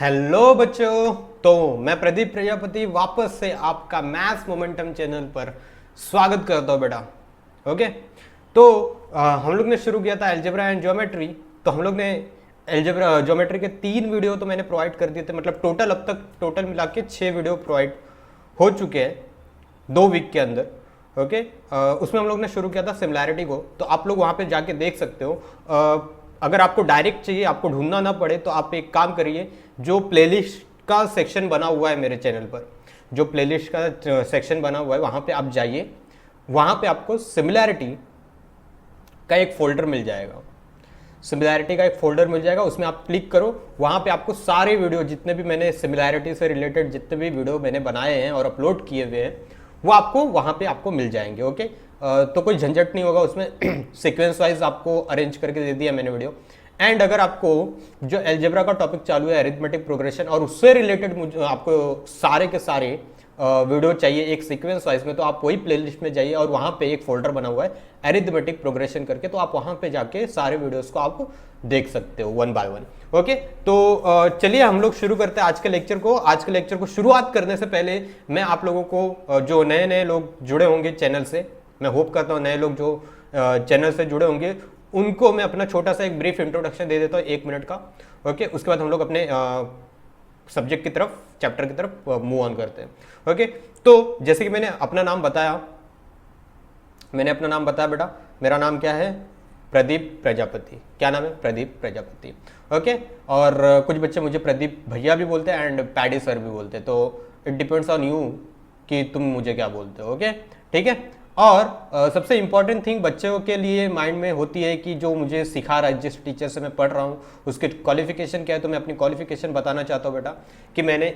Hello बच्चों। तो मैं प्रदीप प्रजापति वापस से आपका मैथ्स मोमेंटम चैनल पर स्वागत करता हूँ बेटा। ओके। तो हम लोग ने शुरू किया था अलजेब्रा एंड ज्योमेट्री। तो हम लोग ने अलजेब्रा ज्योमेट्री के 3 वीडियो तो मैंने प्रोवाइड कर दिए थे, मतलब टोटल अब तक टोटल मिला के 6 वीडियो प्रोवाइड हो चुके हैं 2 वीक के अंदर। ओके। उसमें हम लोग ने शुरू किया था सिमिलैरिटी को, तो आप लोग वहाँ पे जाके देख सकते हो। अगर आपको डायरेक्ट चाहिए, आपको ढूंढना ना पड़े, तो आप एक काम करिए, जो प्लेलिस्ट का सेक्शन बना हुआ है मेरे चैनल पर, जो प्लेलिस्ट का सेक्शन बना हुआ है वहाँ पे आप जाइए। वहाँ पे आपको सिमिलैरिटी का एक फोल्डर मिल जाएगा। सिमिलैरिटी का एक फोल्डर मिल जाएगा, उसमें आप क्लिक करो। वहाँ पे आपको सारे वीडियो, जितने भी मैंने सिमिलैरिटी से रिलेटेड जितने भी वीडियो मैंने बनाए हैं और अपलोड किए हुए हैं, वो आपको वहाँ पे आपको मिल जाएंगे। ओके। तो कोई झंझट नहीं होगा उसमें। सीक्वेंस वाइज आपको अरेंज करके दे दिया मैंने वीडियो। एंड अगर आपको जो अलजेब्रा का टॉपिक चालू है अरिथमेटिक प्रोग्रेशन, और उससे रिलेटेड मुझे आपको सारे के सारे वीडियो चाहिए एक सीक्वेंस वाइज में, तो आप वही प्लेलिस्ट में जाइए और वहाँ पे एक फोल्डर बना हुआ है अरिथमेटिक प्रोग्रेशन करके, तो आप वहाँ पे जाके सारे वीडियोस को आप देख सकते हो 1 बाय 1। ओके। तो चलिए हम लोग शुरू करते हैं आज के लेक्चर को। आज के लेक्चर को शुरुआत करने से पहले मैं आप लोगों को, जो नए नए लोग जुड़े होंगे चैनल से, मैं होप करता हूँ नए लोग जो चैनल से जुड़े होंगे उनको मैं अपना छोटा सा एक ब्रीफ इंट्रोडक्शन दे देता हूँ 1 मिनट का। ओके। उसके बाद हम लोग अपने सब्जेक्ट की तरफ, चैप्टर की तरफ मूव ऑन करते हैं। ओके। तो जैसे कि मैंने अपना नाम बताया बेटा, मेरा नाम क्या है? प्रदीप प्रजापति। क्या नाम है? प्रदीप प्रजापति। ओके। और कुछ बच्चे मुझे प्रदीप भैया भी बोलते हैं एंड पैडी सर भी बोलते हैं, तो इट डिपेंड्स ऑन यू कि तुम मुझे क्या बोलते हो। ओके, ठीक है। और सबसे इंपॉर्टेंट थिंग बच्चों के लिए माइंड में होती है कि जो मुझे सिखा रहा है, जिस टीचर से मैं पढ़ रहा हूँ, उसके क्वालिफिकेशन क्या है। तो मैं अपनी क्वालिफिकेशन बताना चाहता हूँ बेटा कि मैंने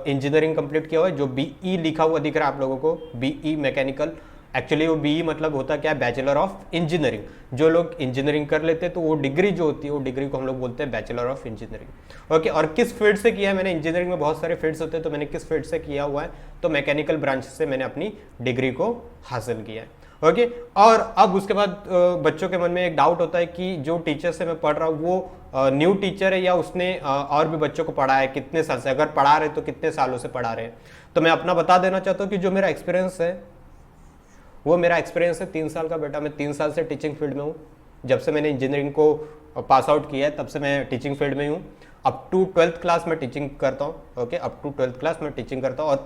इंजीनियरिंग कंप्लीट किया हुआ है, जो बीई लिखा हुआ दिख रहा है आप लोगों को, बीई मैकेनिकल। एक्चुअली वो बीई मतलब होता क्या है? Bachelor of engineering. जो लोग इंजीनियरिंग कर लेते हैं तो वो डिग्री जो होती है, वो डिग्री को हम लोग बोलते हैं बैचलर ऑफ इंजीनियरिंग। ओके। और किस फील्ड से किया है मैंने? इंजीनियरिंग में बहुत सारे फील्ड्स होते हैं, तो मैंने किस फील्ड से किया हुआ है? तो मैकेनिकल ब्रांच से मैंने अपनी डिग्री को हासिल किया है। ओके। और अब उसके बाद बच्चों के मन में एक डाउट होता है कि जो टीचर से मैं पढ़ रहा हूँ वो न्यू टीचर है या उसने और भी बच्चों को पढ़ा है, कितने साल से, अगर पढ़ा रहे तो कितने सालों से पढ़ा रहे हैं। तो मैं अपना बता देना चाहता हूँ कि जो मेरा एक्सपीरियंस है वो मेरा एक्सपीरियंस है 3 साल का बेटा। मैं 3 साल से टीचिंग फील्ड में हूँ। जब से मैंने इंजीनियरिंग को पास आउट किया है तब से मैं टीचिंग फील्ड में हूँ। अप टू 12th क्लास में टीचिंग करता हूँ। Okay, up to 12th class में टीचिंग करता हूँ और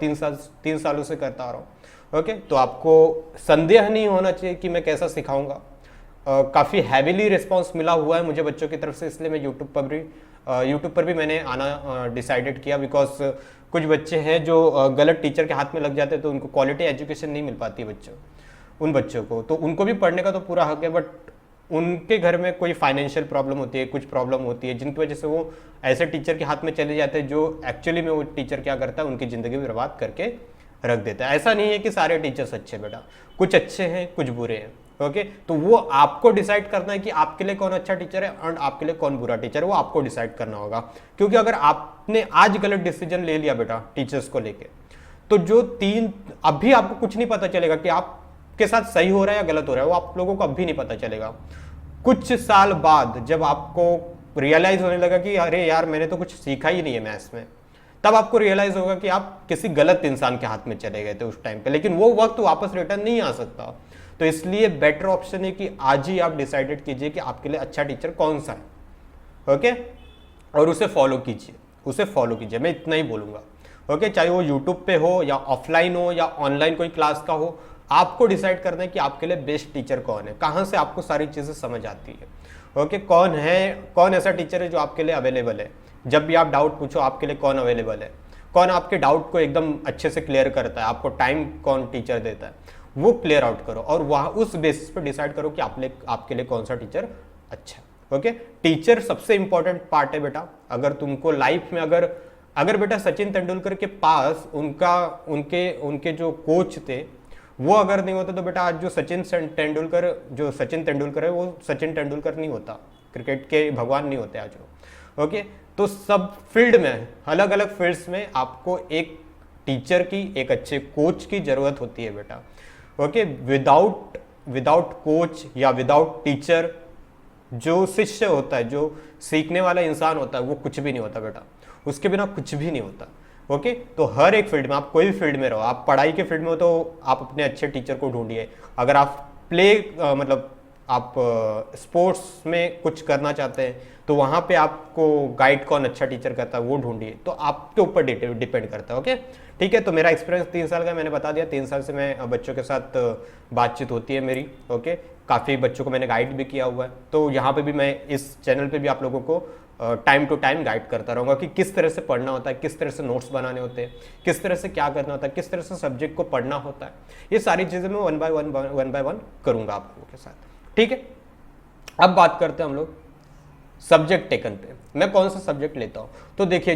3 सालों से करता आ रहा हूँ। ओके। तो आपको संदेह नहीं होना चाहिए कि मैं कैसा सिखाऊंगा। काफ़ी हैवीली रिस्पॉन्स मिला हुआ है मुझे बच्चों की तरफ से, इसलिए मैं यूट्यूब पर भी मैंने आना डिसाइडेड किया। बिकॉज कुछ बच्चे हैं जो गलत टीचर के हाथ में लग जाते हैं, तो उनको क्वालिटी एजुकेशन नहीं मिल पाती है उन बच्चों को। तो उनको भी पढ़ने का तो पूरा हक है, बट उनके घर में कोई फाइनेंशियल प्रॉब्लम होती है, कुछ प्रॉब्लम होती है, जिनकी वजह से वो ऐसे टीचर के हाथ में चले जाते हैं जो एक्चुअली में वो टीचर क्या करता है, उनकी ज़िंदगी बर्बाद करके रख देता है। ऐसा नहीं है कि सारे टीचर्स अच्छे बेटा, कुछ अच्छे हैं कुछ बुरे हैं। ओके। तो वो आपको डिसाइड करना है कि आपके लिए कौन अच्छा टीचर है और आपके लिए कौन बुरा टीचर है, वो आपको डिसाइड करना होगा। क्योंकि अगर आपने आज गलत डिसीजन ले लिया बेटा टीचर्स को लेके, तो जो अभी आपको कुछ नहीं पता चलेगा कि आपके साथ सही हो रहा है या गलत हो रहा है, वो आप लोगों को अभी नहीं पता चलेगा। कुछ साल बाद जब आपको रियलाइज होने लगा कि अरे यार मैंने तो कुछ सीखा ही नहीं है मैथ्स में, तब आपको रियलाइज होगा कि आप किसी गलत इंसान के हाथ में चले गए थे उस टाइम पे, लेकिन वो वक्त वापस रिटर्न नहीं आ सकता। तो इसलिए बेटर ऑप्शन है कि आज ही आप डिसाइडेड कीजिए कि आपके लिए अच्छा टीचर कौन सा है। ओके। और उसे फॉलो कीजिए, मैं इतना ही बोलूंगा। ओके। चाहे वो यूट्यूब पे हो या ऑफलाइन हो या ऑनलाइन कोई क्लास का हो, आपको डिसाइड करना है कि आपके लिए बेस्ट टीचर कौन है, कहाँ से आपको सारी चीज़ें समझ आती है। ओके। कौन ऐसा टीचर है जो आपके लिए अवेलेबल है। जब भी आप डाउट पूछो आपके लिए कौन अवेलेबल है, कौन आपके डाउट को एकदम अच्छे से क्लियर करता है, आपको टाइम कौन टीचर देता है, वो क्लियर आउट करो और वहाँ उस बेसिस पर डिसाइड करो कि आपके लिए कौन सा टीचर अच्छा है। ओके। टीचर सबसे इंपॉर्टेंट पार्ट है बेटा। अगर तुमको लाइफ में अगर बेटा सचिन तेंदुलकर के पास उनके जो कोच थे वो अगर नहीं होता, तो बेटा आज जो सचिन तेंदुलकर है वो सचिन तेंदुलकर नहीं होता, क्रिकेट के भगवान नहीं होते आज वो। ओके। तो सब फील्ड में, अलग अलग फील्ड्स में आपको एक टीचर की, एक अच्छे कोच की जरूरत होती है बेटा। ओके। विदाउट कोच या विदाउट टीचर जो शिष्य होता है, जो सीखने वाला इंसान होता है, वो कुछ भी नहीं होता बेटा। उसके बिना कुछ भी नहीं होता। ओके, तो हर एक फील्ड में, आप कोई भी फील्ड में रहो, आप पढ़ाई के फील्ड में हो तो आप अपने अच्छे टीचर को ढूंढिए। अगर आप मतलब आप स्पोर्ट्स में कुछ करना चाहते हैं तो वहाँ पे आपको गाइड कौन अच्छा टीचर करता है वो ढूंढिए, तो आपके ऊपर डिपेंड करता है। ओके, ठीक है। तो मेरा एक्सपीरियंस 3 साल का मैंने बता दिया। 3 साल से मैं बच्चों के साथ बातचीत होती है मेरी। ओके, काफ़ी बच्चों को मैंने गाइड भी किया हुआ है, तो यहाँ पे भी मैं इस चैनल पे भी आप लोगों को टाइम टू टाइम गाइड करता रहूँगा कि किस तरह से पढ़ना होता है, किस तरह से नोट्स बनाने होते हैं, किस तरह से क्या करना होता है, किस तरह से सब्जेक्ट को पढ़ना होता है। ये सारी चीज़ें मैं वन बाय वन करूँगा आप लोगों के साथ। ठीक है, अब बात करते हैं हम लोग सब्जेक्ट टेकन पे। मैं कौन सा सब्जेक्ट लेता हूँ, तो देखिए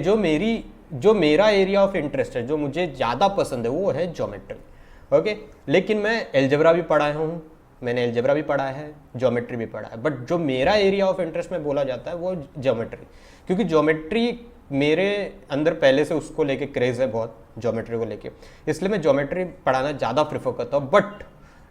जो मेरा एरिया ऑफ इंटरेस्ट है, जो मुझे ज़्यादा पसंद है, वो है ज्योमेट्री। ओके, लेकिन मैं एल्जेब्रा भी पढ़ाया हूँ, मैंने एल्जेब्रा भी पढ़ा है, ज्योमेट्री भी पढ़ा है, बट जो मेरा एरिया ऑफ इंटरेस्ट में बोला जाता है वो ज्योमेट्री, क्योंकि ज्योमेट्री मेरे अंदर पहले से उसको लेके क्रेज़ है बहुत, ज्योमेट्री को लेके, इसलिए मैं ज्योमेट्री पढ़ाना ज़्यादा प्रेफर करता हूँ। बट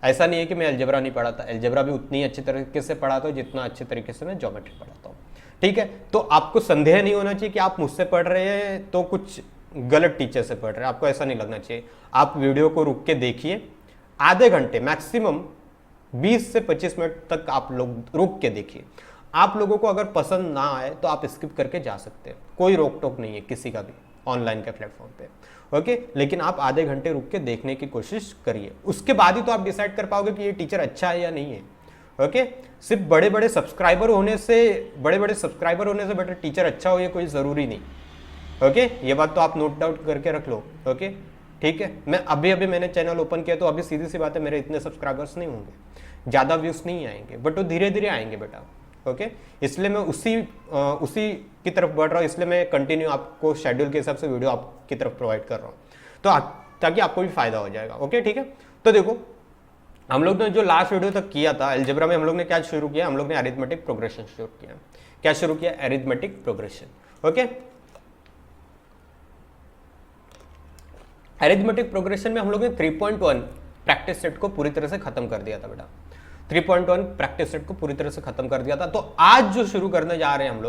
ऐसा नहीं है कि मैं एल्जेब्रा नहीं पढ़ाता, एल्जेब्रा भी उतनी अच्छी तरीके से पढ़ाता हूँ जितना अच्छे तरीके से मैं ज्योमेट्री पढ़ाता हूँ। ठीक है, तो आपको संदेह नहीं होना चाहिए कि आप मुझसे पढ़ रहे हैं तो कुछ गलत टीचर से पढ़ रहे हैं, आपको ऐसा नहीं लगना चाहिए। आप वीडियो को रुक के देखिए, आधे घंटे मैक्सिमम 20 से 25 मिनट तक आप लोग रुक के देखिए। आप लोगों को अगर पसंद ना आए तो आप स्किप करके जा सकते हैं, कोई रोक टोक नहीं है किसी का भी ऑनलाइन के प्लेटफॉर्म पे। ओके, लेकिन आप आधे घंटे रुक के देखने की कोशिश करिए, उसके बाद ही तो आप डिसाइड कर पाओगे कि ये टीचर अच्छा है या नहीं है। ओके, सिर्फ बड़े बड़े सब्सक्राइबर होने से बेटर टीचर अच्छा हो ये कोई ज़रूरी नहीं। ओके, ये बात तो आप नोट डाउन करके रख लो। ओके, ठीक है। मैं अभी मैंने चैनल ओपन किया तो अभी सीधी सी बात है, मेरे इतने सब्सक्राइबर्स नहीं होंगे, ज़्यादा व्यूज़ नहीं आएंगे, बट वो धीरे धीरे आएंगे बेटा। ओके, इसलिए मैं उसी की तरफ बढ़ रहा हूँ, इसलिए मैं कंटिन्यू आपको शेड्यूल के हिसाब से वीडियो आपकी तरफ प्रोवाइड कर रहा हूँ, तो ताकि आपको भी फायदा हो जाएगा। ओके, ठीक है। तो देखो, हम लोग ने जो लास्ट वीडियो तक किया था अलजेब्रा में, हम लोग ने क्या शुरू किया, हम लोग ने अरिथमेटिक प्रोग्रेशन शुरू किया। क्या शुरू किया? Arithmetic progression. Okay, arithmetic progression में हम लोग ने 3.1 प्रैक्टिस सेट को पूरी तरह से खत्म कर दिया था बेटा। 3.1 प्रैक्टिस सेट को पूरी तरह से खत्म कर दिया था। तो आज जो शुरू करने जा रहे हैं हम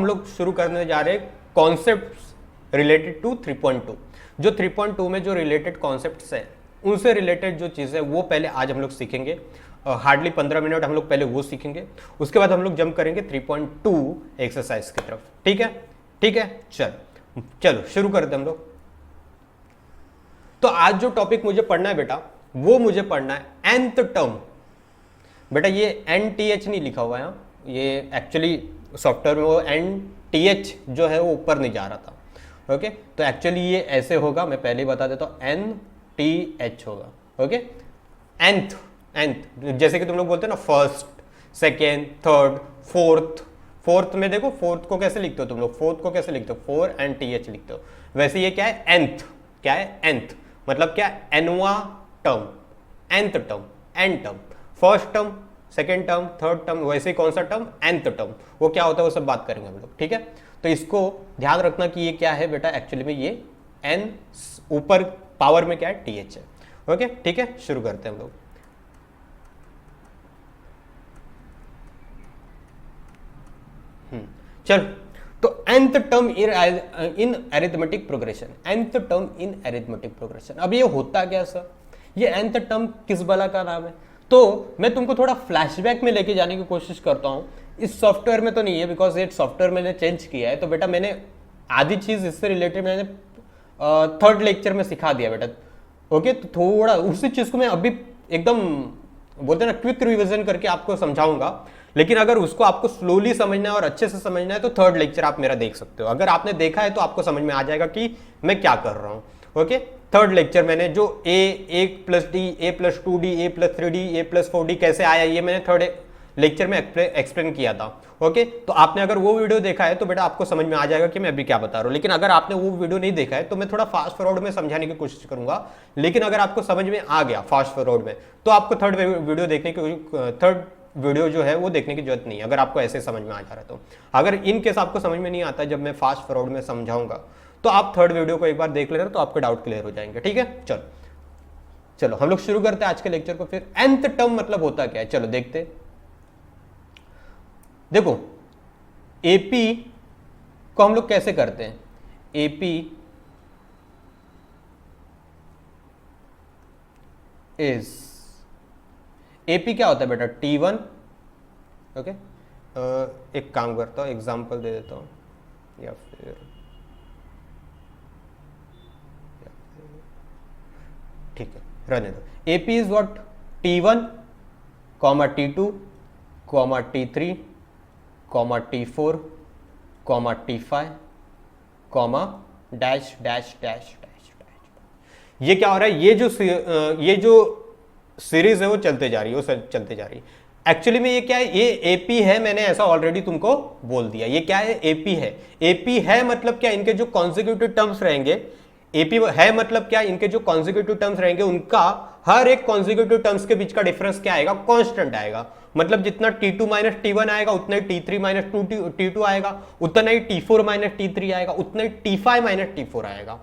लोग शुरू करने जा रहे हैं कॉन्सेप्ट्स रिलेटेड टू 3.2। जो 3.2 में जो रिलेटेड कॉन्सेप्ट्स है, उनसे रिलेटेड जो चीज़ है वो पहले आज हम लोग सीखेंगे। हार्डली 15 मिनट हम लोग पहले वो सीखेंगे, उसके बाद हम लोग जंप करेंगे 3.2 एक्सरसाइज की तरफ। ठीक है, ठीक है। चलो शुरू करते हैं हम लोग। तो आज जो टॉपिक मुझे पढ़ना है बेटा, वो मुझे पढ़ना है nth टर्म। बेटा ये NTH नहीं लिखा हुआ है, ये एक्चुअली सॉफ्टवेयर में वो NTH जो है वो ऊपर नहीं जा रहा था। ओके, तो एक्चुअली ये ऐसे होगा, मैं पहले ही बता देता हूँ, NTH होगा। ओके, nth जैसे कि तुम लोग बोलते हो ना, फर्स्ट, सेकेंड, थर्ड, फोर्थ में देखो, फोर्थ को कैसे लिखते हो तुम लोग, फोर्थ को कैसे लिखते हो, 4 and TH लिखते हो। वैसे ये क्या है? nth। क्या है? nth मतलब क्या? nवां term, nth term, n term, first term, second term, third term, वैसे ही कौन सा टर्म? nth term. वो क्या होता है वो सब बात करेंगे हम लोग। ठीक है, तो इसको ध्यान रखना कि ये क्या है बेटा, एक्चुअली में ये n ऊपर पावर में क्या है? TH है। ओके, ठीक है, शुरू करते हैं हम लोग। चलो, तो nth term in arithmetic progression, nth term in arithmetic progression. अब ये होता क्या सर, ये nth टर्म किस बला का नाम है? तो मैं तुमको थोड़ा फ्लैशबैक में लेके जाने की कोशिश करता हूँ। इस सॉफ्टवेयर में तो नहीं है, बिकॉज ये सॉफ्टवेयर मैंने चेंज किया है, तो बेटा मैंने आधी चीज इससे रिलेटेड मैंने थर्ड लेक्चर में सिखा दिया बेटा। ओके, तो थोड़ा उसी चीज को मैं अभी एकदम बोलते हैं ना क्विक रिविजन करके आपको समझाऊंगा, लेकिन अगर उसको आपको स्लोली समझना है और अच्छे से समझना है तो थर्ड लेक्चर आप मेरा देख सकते हो। अगर आपने देखा है तो आपको समझ में आ जाएगा कि मैं क्या कर रहा हूँ। ओके, थर्ड लेक्चर मैंने जो a + d, a + 2d, a + 3d, a + 4d कैसे आया, ये मैंने थर्ड लेक्चर में एक्सप्लेन किया था। ओके, तो आपने अगर वो वीडियो देखा है तो बेटा आपको समझ में आ जाएगा कि मैं अभी क्या बता रहा हूँ। लेकिन अगर आपने वो वीडियो नहीं देखा है तो मैं थोड़ा फास्ट फॉरवर्ड में समझाने की कोशिश करूंगा, लेकिन अगर आपको समझ में आ गया फास्ट फॉरवर्ड में तो आपको थर्ड वीडियो जो है वो देखने की जरूरत नहीं है, अगर आपको ऐसे समझ में आ जा रहा है तो। अगर इन केस आपको समझ में नहीं आता जब मैं फास्ट फॉरवर्ड में समझाऊंगा तो आप थर्ड वीडियो को एक बार देख लेना, तो आपके डाउट क्लियर हो जाएंगे। ठीक है, चलो हम लोग शुरू करते हैं आज के लेक्चर को। फिर nth टर्म मतलब होता क्या है, चलो देखते। देखो, एपी को हम लोग कैसे करते हैं, AP इज, AP क्या होता है बेटा, T1, ओके। एक काम करता हूँ, एग्जाम्पल दे देता हूँ, या फिर ठीक है रहने दो। AP is what, T1 comma T2 comma T3 comma T4 comma T5 comma dash dash dash dash dash. ये क्या हो रहा है, ये जो सीरीज है वो चलते जा रही है, वो चलते जा रही है। एक्चुअली में ये क्या है, ये एपी है, मैंने ऐसा ऑलरेडी तुमको बोल दिया। ये क्या है, एपी है। एपी है मतलब क्या, इनके जो कॉन्जिक्यूटिव टर्म्स रहेंगे, एपी है मतलब क्या, इनके जो कॉन्जिक्यूटिव टर्म्स रहेंगे उनका हर एक कॉन्जिक्यूटिव टर्म्स के बीच का डिफरेंस क्या आएगा, कांस्टेंट आएगा। मतलब जितना T2 माइनस T1 आएगा उतना ही T3 माइनस T2 आएगा, उतना ही T4 माइनस T3 आएगा, उतना ही T5 माइनस T4 आएगा।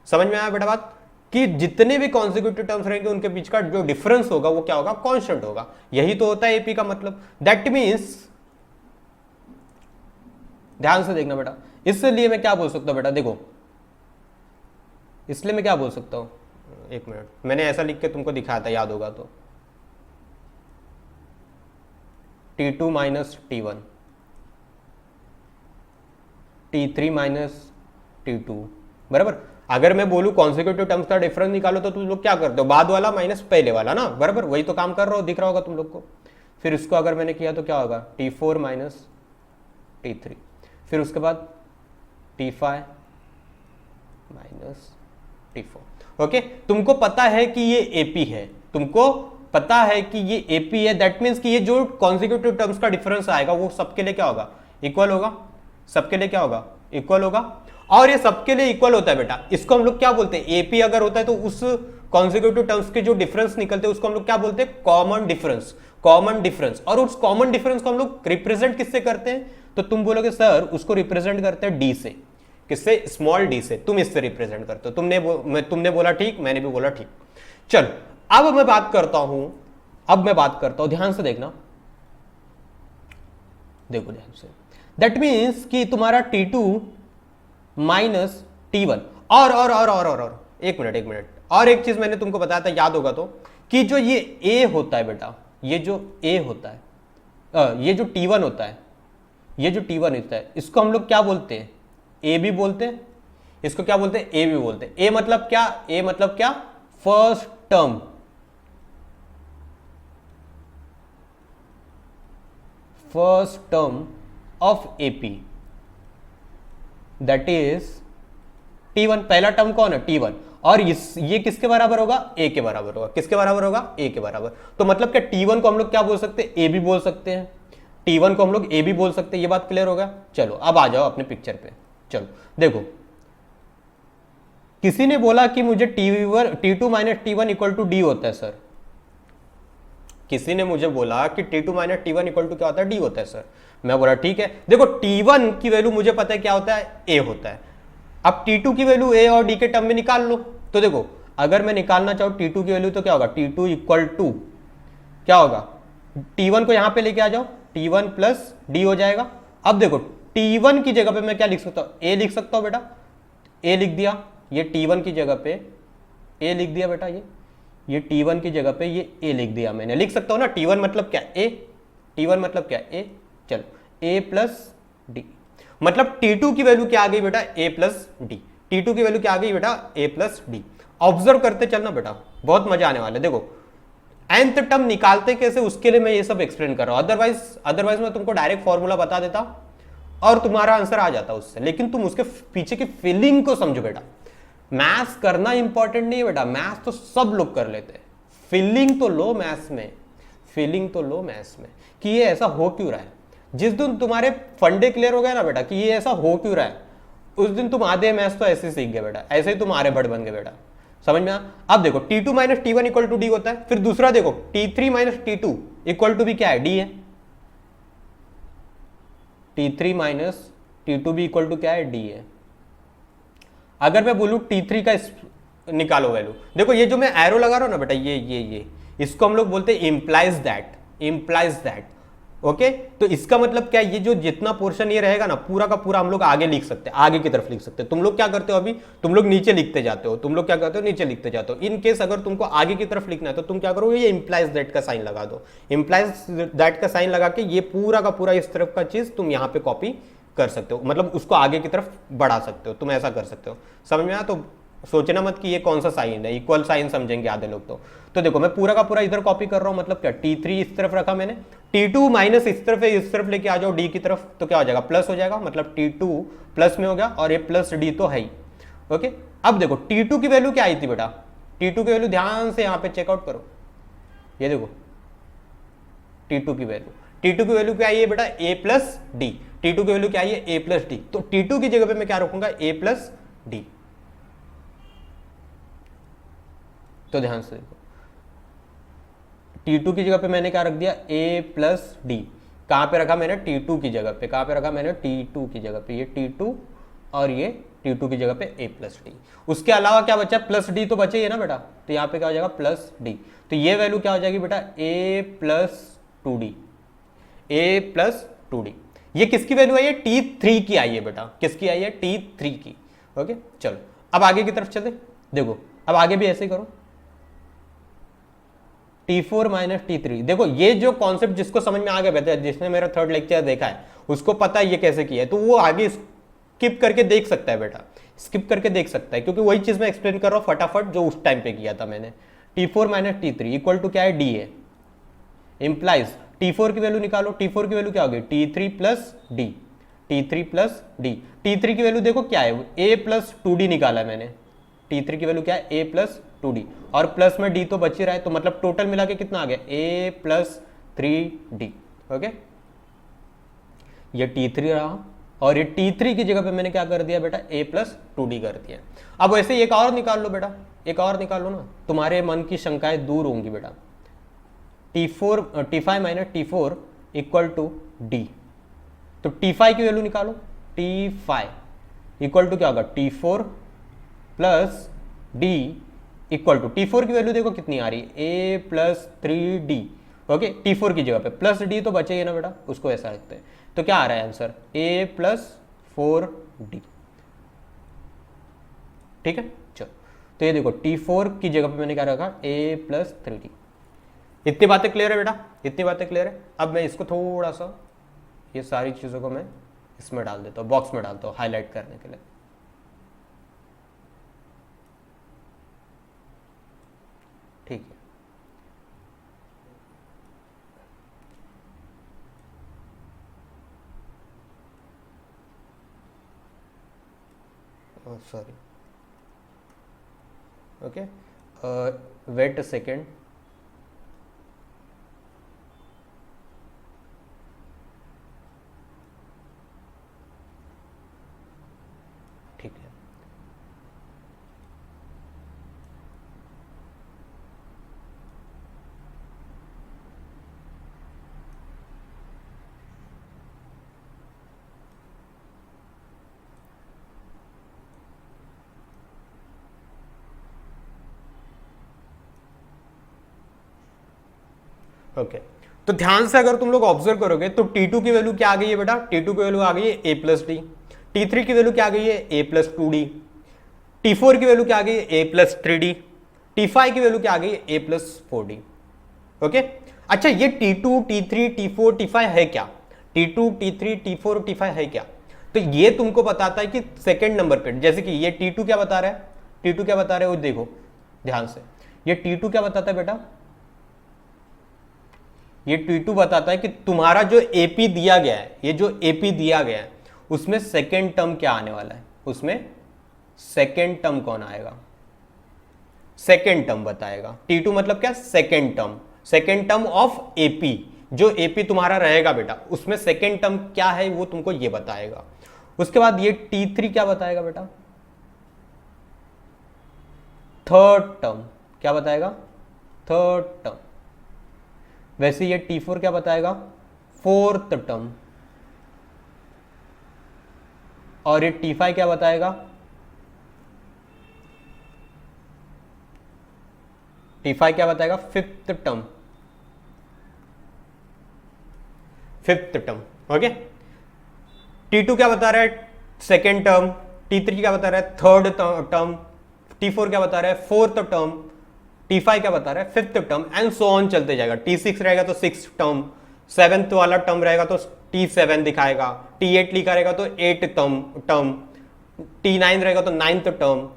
समझ में आया बेटा बात, कि जितने भी कॉन्जिक्यूटिव टर्म्स रहेंगे उनके बीच का जो डिफरेंस होगा वो क्या होगा, कांस्टेंट होगा। यही तो होता है एपी का मतलब। दैट मींस, ध्यान से देखना बेटा, इसलिए मैं क्या बोल सकता हूं बेटा, देखो इसलिए मैं क्या बोल सकता हूं, एक मिनट, मैंने ऐसा लिख के तुमको दिखाया था, याद होगा तो, T2 minus T1, T3 minus T2, बराबर। अगर मैं बोलूं कॉन्सिक्यूटिव टर्म्स का डिफरेंस निकालो तो तुम लोग क्या करते हो, बाद वाला माइनस पहले वाला ना, बराबर, वही तो काम कर रहा हो, दिख रहा होगा तुम लोग को। फिर इसको अगर मैंने किया तो क्या होगा, T4 माइनस T3, फिर उसके बाद T5 माइनस T4। ओके, तुमको पता है कि ये एपी है, तुमको पता है कि ये एपी है, दैट मीन्स कि ये जो कॉन्सिक्यूटिव टर्म्स का डिफरेंस आएगा वो सबके लिए क्या होगा, इक्वल होगा। सबके लिए क्या होगा, इक्वल होगा। और ये सबके लिए इक्वल होता है बेटा, इसको हम लोग क्या बोलते हैं, एपी अगर होता है तो उस कॉन्सिक्यूटिव टर्म्स के जो डिफरेंस निकलते हैं उसको हम लोग क्या बोलते हैं, कॉमन डिफरेंस। कॉमन डिफरेंस, और उस कॉमन डिफरेंस को हम लोग रिप्रेजेंट किससे करते हैं, तो तुम बोलोगे सर उसको रिप्रेजेंट करते हैं डी से। किससे, स्मॉल डी से। तुम इससे रिप्रेजेंट करते हो, तुमने बोला ठीक, मैंने भी बोला ठीक। चल अब मैं बात करता हूं, ध्यान से देखना, देखो ध्यान से। दैट मीन्स कि तुम्हारा T2 माइनस T1, और एक मिनट, और एक चीज मैंने तुमको बताया था, याद होगा तो, कि जो ये A होता है बेटा, ये जो A होता है, ये जो T1 होता है, इसको हम लोग क्या बोलते हैं, A भी बोलते हैं, इसको क्या बोलते हैं, A भी बोलते हैं। A मतलब क्या, first term, of AP, that is T1। पहला टर्म कौन है, T1, और ये किसके बराबर होगा, A के बराबर होगा। किसके बराबर होगा, A के बराबर। तो मतलब क्या, T1 को हम लोग क्या बोल सकते हैं, A भी बोल सकते हैं, T1 को हम लोग A भी बोल सकते हैं। ये बात क्लियर होगा। चलो अब आ जाओ अपने पिक्चर पे। चलो देखो, किसी ने बोला कि मुझे T2 minus T1 equal to D होता है सर। किसी ने मुझे बोला कि T2 minus T1 equal to क्या होता है, डी होता है सर। मैं बोला ठीक है, देखो T1 की वैल्यू मुझे पता है क्या होता है, A होता है। अब T2 की वैल्यू A और D के टर्म में निकाल लो। तो देखो अगर मैं निकालना चाहूँ T2 की वैल्यू तो क्या होगा, T2 इक्वल टू क्या होगा, T1 को यहां पे लेके आ जाओ, T1 प्लस डी हो जाएगा। अब देखो T1 की जगह पे मैं क्या लिख सकता हूं, A लिख सकता हूं बेटा, A लिख दिया। ये T1 की जगह पे A लिख दिया बेटा, ये T1 की जगह पे ये A लिख दिया मैंने। लिख सकता हूं ना, T1 मतलब क्या, A, T1 मतलब क्या, A। चलो A प्लस डी, मतलब T2 की वैल्यू क्या आ गई बेटा, A प्लस डी। T2 की वैल्यू क्या आ गई बेटा, A प्लस डी। ऑब्जर्व करते चलना बेटा, बहुत मजा आने वाला है। देखो nth टर्म निकालते कैसे, उसके लिए मैं ये सब एक्सप्लेन कर रहा हूं। अदरवाइज मैं तुमको डायरेक्ट फॉर्मूला बता देता और तुम्हारा आंसर आ जाता उससे, लेकिन तुम उसके पीछे की फीलिंग को समझो बेटा। मैथ्स करना इंपॉर्टेंट नहीं है बेटा, मैथ्स तो सब लोग कर लेते हैं, फीलिंग तो लो मैथ्स में, कि ये ऐसा हो क्यों रहा है। जिस दिन तुम्हारे फंडे क्लियर हो गया ना बेटा कि ये ऐसा हो क्यों रहा है, उस दिन तुम आधे मैथ्स तो ऐसे सीख गए बेटा, ऐसे ही तुम आर्यभट्ट बन गए बेटा। समझ में आ? अब देखो T2 minus T1 equal to D होता है। फिर दूसरा देखो T3 minus T2 equal to भी क्या है, डी है। T3 माइनस T2 भी इक्वल टू क्या है, डी है। अगर मैं बोलूं T3 का निकालो वैल्यू, देखो ये जो मैं एरो लगा रहा हूं ना बेटा, ये इसको हम लोग बोलते हैं इम्प्लाइज दैट। ओके तो इसका मतलब क्या, ये जो जितना पोर्शन ये रहेगा ना पूरा का पूरा हम लोग आगे लिख सकते हैं, आगे की तरफ लिख सकते हैं। तुम लोग क्या करते हो अभी, तुम लोग नीचे लिखते जाते हो, तुम लोग क्या करते हो नीचे लिखते जाते हो। इन केस अगर तुमको आगे की तरफ लिखना है तो तुम क्या करो, ये इंप्लाइज दैट का साइन लगा दो, इंप्लाइज दैट का साइन लगा के ये पूरा का पूरा इस तरफ का चीज तुम यहाँ पे कॉपी कर सकते हो, मतलब उसको आगे की तरफ बढ़ा सकते हो, तुम ऐसा कर सकते हो। समझ में आया? तो सोचना मत कि ये कौन सा साइन है, इक्वल साइन समझेंगे आधे लोग तो देखो मैं पूरा का पूरा इधर कॉपी कर रहा हूं, मतलब क्या T3 इस तरफ रखा मैंने, T2 माइनस इस तरफ लेके आ जाओ D की तरफ, तो क्या हो जाएगा प्लस हो जाएगा, मतलब T2 प्लस में हो गया और ये प्लस D तो है ही। ओके अब देखो T2 की वैल्यू क्या आई थी बेटा, T2 की वैल्यू ध्यान से यहां पे चेकआउट करो, ये देखो T2 की वैल्यू क्या आई है बेटा A प्लस डी, T2 की वैल्यू क्या आई है A प्लस डी, तो T2 की जगह पे मैं क्या रखूंगा A प्लस डी। तो ध्यान से देखो T2 की जगह पे मैंने क्या रख दिया A प्लस डी, कहां पे रखा मैंने T2 की जगह पे, कहां पे रखा मैंने T2 की जगह पे, ये T2 और ये T2 की जगह पे A प्लस डी। उसके अलावा क्या बचा, प्लस डी तो बचे ही है ना बेटा, तो यहाँ पे क्या हो जाएगा प्लस डी, तो ये वैल्यू क्या हो जाएगी बेटा A plus two D, A plus two D. ये किसकी वैल्यू आई है, T3 की आई है बेटा, किसकी आई है T3 की। ओके चलो अब आगे की तरफ चले, देखो अब आगे भी ऐसे ही करो, T4 माइनस T3। देखो ये जो कॉन्सेप्ट जिसको समझ में आ गया बेटा, जिसने मेरा थर्ड लेक्चर देखा है उसको पता है ये कैसे किया है, तो वो आगे स्किप करके देख सकता है बेटा, स्किप करके देख सकता है, क्योंकि वही चीज मैं एक्सप्लेन कर रहा हूं फटाफट जो उस टाइम पे किया था मैंने। T4 minus T3 equal to क्या है D है, इंप्लाइज T4 की वैल्यू निकालो, T4 की वैल्यू क्या होगी T3 plus D, T3 plus D. T3 की वैल्यू देखो क्या है, A प्लस टू डी निकाला है मैंने, T3 की वैल्यू क्या है A प्लस टू डी, और प्लस में D तो बच ही रहा है, तो मतलब टोटल मिला के कितना आ गया A plus three D. Okay ये T3 रहा, और ये T3 की जगह पे मैंने क्या कर दिया बेटा A प्लस टू डी कर दिया। अब वैसे एक और निकाल लो बेटा, एक और निकाल लो ना, तुम्हारे मन की शंकाएं दूर होंगी बेटा। T5 minus T4 equal to D, तो T5 की वैल्यू निकालो, T5 इक्वल टू क्या होगा T4 plus D equal to, T4 की वैल्यू देखो कितनी आ रही है A plus three D. Okay T4 की जगह पे प्लस डी तो बचे ही ना बेटा, उसको ऐसा रखते हैं, तो क्या आ रहा है answer A plus four D. ठीक है चलो, तो ये देखो T4 की जगह पे मैंने क्या रखा A प्लस थ्री डी। इतनी बातें क्लियर है बेटा, इतनी बातें क्लियर है। अब मैं इसको थोड़ा सा, ये सारी चीज़ों को मैं इसमें डाल देता हूँ, बॉक्स में डालता हूँ हाईलाइट करने के लिए। ठीक है sorry, okay wait a second. ठीक है ओके तो ध्यान से अगर तुम लोग ऑब्जर्व करोगे तो T2 की वैल्यू क्या आ गई है बेटा, T2 की वैल्यू आ गई है A प्लस डी, T3 की वैल्यू क्या आ गई है A plus two D, T4 की वैल्यू क्या आ गई है A plus three D, T5 की वैल्यू क्या आ गई है A plus four D. Okay अच्छा ये T2 T3 T4 T5 है क्या, T2 T3 T4 T5 है क्या, तो ये तुमको बताता है कि सेकंड नंबर पे, जैसे कि ये T2 क्या बता रहा है, T2 क्या बता रहा है वो देखो ध्यान से, ये T2 क्या बताता है बेटा, ये T2 बताता है कि तुम्हारा जो AP दिया गया है, ये जो AP दिया गया है उसमें सेकेंड टर्म क्या आने वाला है, उसमें सेकेंड टर्म कौन आएगा, सेकेंड टर्म बताएगा। T2 मतलब क्या, second term, second term of AP, जो AP तुम्हारा रहेगा बेटा उसमें सेकेंड टर्म क्या है वो तुमको ये बताएगा। उसके बाद ये T3 क्या बताएगा बेटा, थर्ड टर्म, क्या बताएगा थर्ड टर्म। वैसे ये T4 क्या बताएगा, फोर्थ टर्म, और ये T5 क्या बताएगा, T5 क्या बताएगा fifth term. Fifth term. Okay, T2 क्या बता रहा है, सेकेंड टर्म, T3 क्या बता रहा है, थर्ड टर्म, T4 क्या बता रहा है, फोर्थ टर्म, T5 क्या बता रहा है, fifth term, and so on चलते जाएगा। T6 रहेगा तो सिक्स टर्म, सेवेंथ वाला टर्म रहेगा तो T7 दिखाएगा, T8 लिखा रहेगा तो एट टर्म, T9 रहेगा तो नाइन्थ टर्म,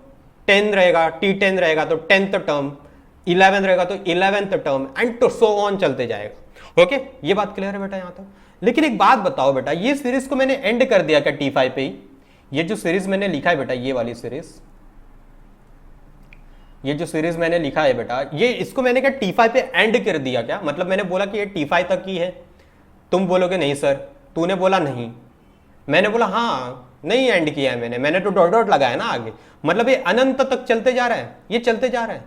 10 रहेगा, T10 रहेगा तो 10th टर्म, 11 रहेगा तो 11th टर्म, एंड तो सो ऑन चलते जाएगा। ओके, ये बात क्लियर है बेटा यहां तक। लेकिन एक बात बताओ बेटा, ये सीरीज को मैंने एंड कर दिया क्या T5 पे ही? ये जो सीरीज मैंने लिखा है बेटा, ये वाली सीरीज, ये जो सीरीज मैंने लिखा है बेटा, ये इसको मैंने क्या T5 पे एंड कर दिया क्या? मतलब मैंने बोला कि ये T5 तक ही है, तुम बोलोगे नहीं सर, तूने बोला नहीं, मैंने बोला हाँ, नहीं एंड किया है मैंने तो डॉट डॉट लगाया ना आगे, मतलब ये अनंत तक चलते जा रहा है, ये चलते जा रहा है।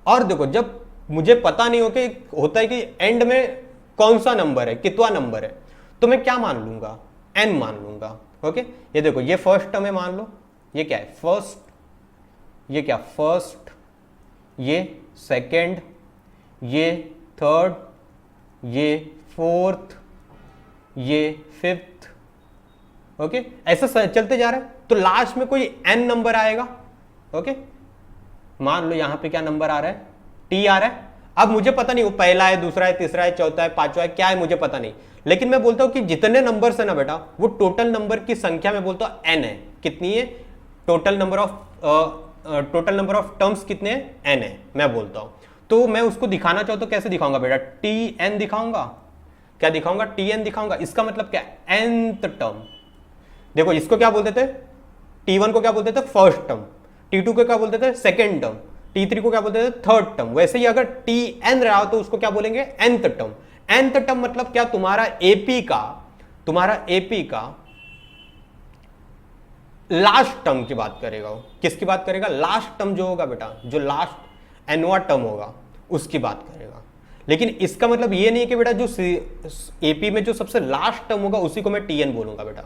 और देखो, जब मुझे पता नहीं होता है कि एंड में कौन सा नंबर है, कितवा नंबर है, तो मैं क्या मान लूंगा, n मान लूंगा। ओके, ये देखो, ये फर्स्ट टर्म है मान लो, ये क्या है फर्स्ट, ये क्या फर्स्ट, ये सेकंड, ये थर्ड, ये फोर्थ, ये फिफ्थ। ओके, ऐसा चलते जा रहा है, तो लास्ट में कोई n नंबर आएगा। ओके, मान लो यहां पे क्या नंबर आ रहा है, t आ रहा है। अब मुझे पता नहीं वो पहला है, दूसरा है, तीसरा है, चौथा है, पांचवा है, क्या है मुझे पता नहीं, लेकिन मैं बोलता हूं कि जितने नंबर्स है ना बेटा, वो टोटल नंबर की संख्या मैं बोलता हूं n है। कितनी है? टोटल नंबर ऑफ टर्म्स कितने हैं? n है, मैं बोलता हूं। तो मैं उसको दिखाना चाहूँ तो कैसे दिखाऊंगा बेटा? tn दिखाऊंगा। क्या दिखाऊंगा? tn दिखाऊंगा। इसका मतलब क्या? nth term. देखो, इसको क्या बोलते थे? T1 को क्या बोलते थे? First term. T2 को क्या बोलते थे? Second term. T3 को क्या बोलते थे? Third term. वैसे ही अगर Tn रहा तो उसको क्या बोलेंगे? nth term. nth टर्म मतलब क्या? तुम्हारा एपी का लास्ट टर्म की बात करेगा वो। किसकी बात करेगा? लास्ट टर्म जो होगा बेटा, जो लास्ट एनवा टर्म होगा उसकी बात करेगा। लेकिन इसका मतलब ये नहीं है कि बेटा जो एपी में जो सबसे लास्ट टर्म होगा उसी को मैं Tn बोलूंगा बेटा,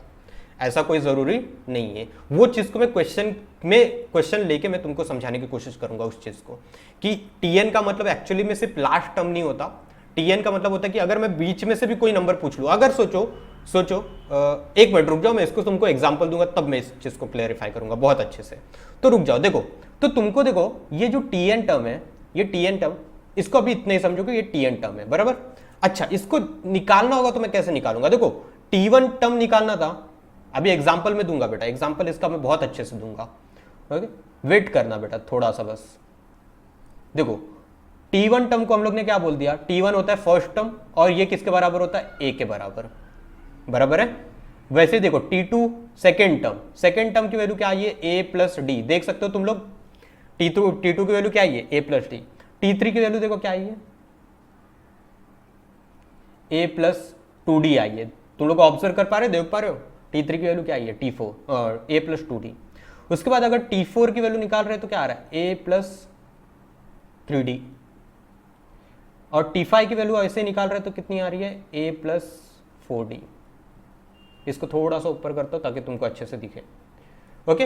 ऐसा कोई जरूरी नहीं है। वो चीज को मैं क्वेश्चन लेके मैं तुमको समझाने की कोशिश करूंगा उस चीज को, कि Tn का मतलब एक्चुअली में सिर्फ लास्ट टर्म नहीं होता। Tn का मतलब होता है कि अगर मैं बीच में से भी कोई नंबर पूछ लूं, अगर सोचो एक मिनट रुक जाओ, मैं इसको तुमको एग्जांपल दूंगा तब मैं इस चीज को क्लैरिफाई करूंगा बहुत अच्छे से। तो रुक जाओ, देखो, तो तुमको देखो, ये जो Tn टर्म है, ये Tn टर्म, इसको अभी इतना ही समझो कि ये Tn टर्म है, बराबर। अच्छा, इसको निकालना होगा तो मैं कैसे निकालूंगा? देखो, T1 टर्म निकालना था, अभी एग्जाम्पल में दूंगा बेटा, एग्जाम्पल इसका मैं बहुत अच्छे से दूंगा। ओके, वेट करना बेटा थोड़ा सा बस। देखो, T1 टर्म को हम लोग ने क्या बोल दिया? T1 होता है फर्स्ट टर्म, और ये किसके बराबर होता है? A के बराबर, बराबर है। वैसे देखो, T2 सेकेंड टर्म की वैल्यू क्या आई है? A plus D. देख सकते हो तुम लोग, T2 की वैल्यू क्या आई है? A plus D. T3 की वैल्यू देखो क्या आई है? A प्लस 2D आई है। तुम लोग ऑब्जर्व कर पा रहे हो, देख पा रहे हो? T3 की वैल्यू क्या आई है? T4 और A प्लस 2D। उसके बाद अगर T4 की वैल्यू निकाल रहे हैं तो क्या आ रहा है? A plus 3D। और T5 की वैल्यू ऐसे निकाल रहे हैं तो कितनी आ रही है? A plus 4D। इसको थोड़ा सा ऊपर करता हूं ताकि तुमको अच्छे से दिखे। ओके,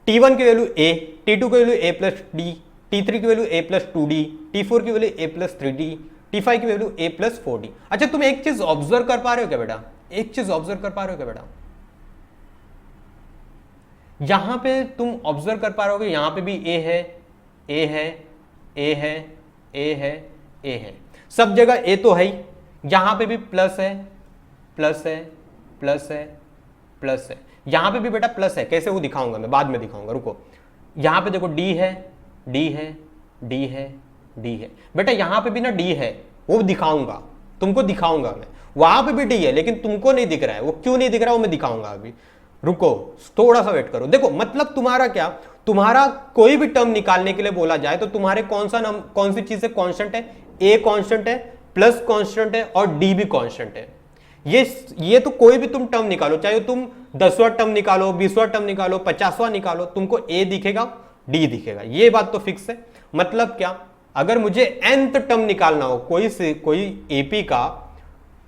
T1 की वैल्यू A, T2 की value A plus D, T3 की value A plus 2D, T4 की value A plus 3D, T5 की वैल्यू A प्लस 4D। अच्छा, तुम एक चीज ऑब्जर्व कर पा रहे हो क्या बेटा? एक चीज ऑब्जर्व कर पा रहे हो क्या बेटा? यहां पे तुम ऑब्जर्व कर पा रहे हो, यहां पे भी A है, A है, A है, A है, A है, सब जगह A तो है ही। यहां पे भी प्लस है, प्लस है, प्लस है, प्लस है, यहां पे भी बेटा प्लस है। कैसे वो दिखाऊंगा मैं, बाद में दिखाऊंगा, रुको। यहां पे देखो D है, D है, D है, D है बेटा, यहां पे भी ना D है, वो दिखाऊंगा, तुमको दिखाऊंगा मैं। वहां पे भी D है लेकिन तुमको नहीं दिख रहा है, वो क्यों नहीं दिख रहा है वो मैं दिखाऊंगा अभी, रुको थोड़ा सा वेट करो। देखो, मतलब तुम्हारा क्या, तुम्हारा कोई भी टर्म निकालने के लिए बोला जाए तो तुम्हारे कौन सी चीज से कांस्टेंट है? A कांस्टेंट है, प्लस कांस्टेंट है, और D भी कांस्टेंट है। ये तो कोई भी तुम टर्म निकालो, चाहे तुम 10वां टर्म निकालो, 20वां टर्म निकालो, 50वां निकालो, तुमको A दिखेगा, D दिखेगा, ये बात तो फिक्स है। मतलब क्या, अगर मुझे nth टर्म निकालना हो, कोई एपी का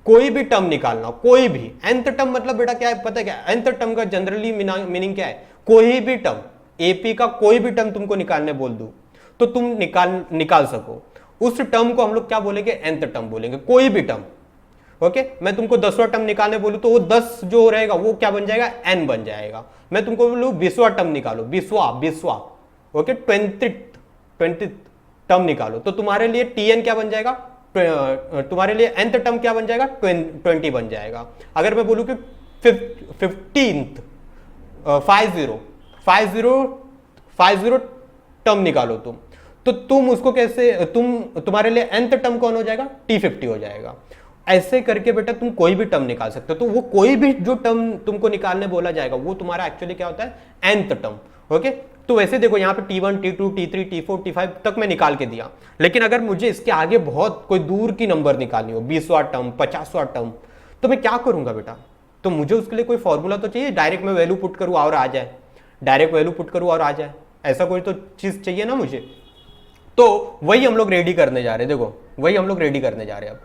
कोई भी टर्म निकालना हो, कोई भी nth टर्म, मतलब बेटा क्या है पता है क्या? nth टर्म का जनरली मीनिंग क्या है? कोई भी टर्म, एपी का कोई भी टर्म तुमको निकालने बोल दूं तो तुम निकाल सको, उस टर्म को हम लोग क्या बोलेंगे? nth टर्म बोलेंगे, कोई भी टर्म। ओके मैं तुमको 10वां टर्म निकालने बोलूं तो वो 10 जो रहेगा वो क्या बन जाएगा, n बन जाएगा। मैं तुमको बोलूं 20वां टर्म निकालो, 20वां ओके 20 टर्म निकालो, तो तुम्हारे लिए tn क्या बन जाएगा, तुम्हारे लिए nth टर्म क्या बन जाएगा, 20 बन जाएगा। अगर मैं बोलूं कि 15th 50 टर्म निकालो तुम, तो तुम उसको कैसे, तुम्हारे लिए nth टर्म कौन हो जाएगा, t50 हो जाएगा। ऐसे करके बेटा तुम कोई भी टर्म निकाल सकते हो। तो वो कोई भी जो टर्म तुमको निकालने बोला जाएगा वो तुम्हारा एक्चुअली क्या होता है, nth टर्म। ओके तो वैसे देखो यहाँ पे t1 t2 t3 t4 t5 तक मैं निकाल के दिया, लेकिन अगर मुझे इसके आगे बहुत कोई दूर की नंबर निकालनी हो, 20वां टर्म 50वां टर्म, तो मैं क्या करूंगा बेटा, तो मुझे उसके लिए कोई फॉर्मूला तो चाहिए, डायरेक्ट मैं वैल्यू पुट करूँ और आ जाए, डायरेक्ट वैल्यू पुट करूँ और आ जाए, ऐसा कोई तो चीज चाहिए ना मुझे। तो वही हम लोग रेडी करने जा रहे हैं, देखो वही हम लोग रेडी करने जा रहे हैं अब।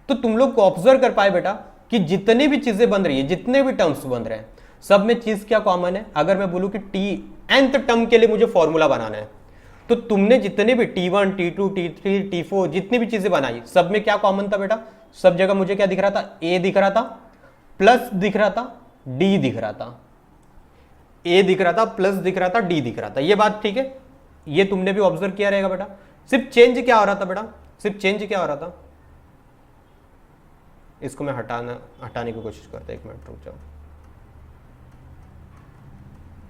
तो तुम लोग को ऑब्जर्व कर पाए बेटा कि जितनी भी चीजें बन रही है, जितने भी टर्म्स बन रहे हैं, सब में चीज क्या कॉमन है। अगर मैं बोलूं कि nth टर्म के लिए मुझे फॉर्मूला बनाना है, तो तुमने जितने भी t1 t2 t3 t4 जितनी भी चीजें बनाई, सब में क्या कॉमन था बेटा, सब जगह मुझे क्या दिख रहा था, a दिख रहा था, प्लस दिख रहा था, d दिख रहा था, a दिख रहा था, प्लस दिख रहा था, d दिख रहा था। ये बात ठीक है, ये तुमने भी ऑब्जर्व किया रहेगा बेटा। सिर्फ चेंज क्या हो रहा था बेटा, सिर्फ चेंज क्या हो रहा था, इसको मैं हटाने की कोशिश करता हूं, 1 मिनट रुक जाओ,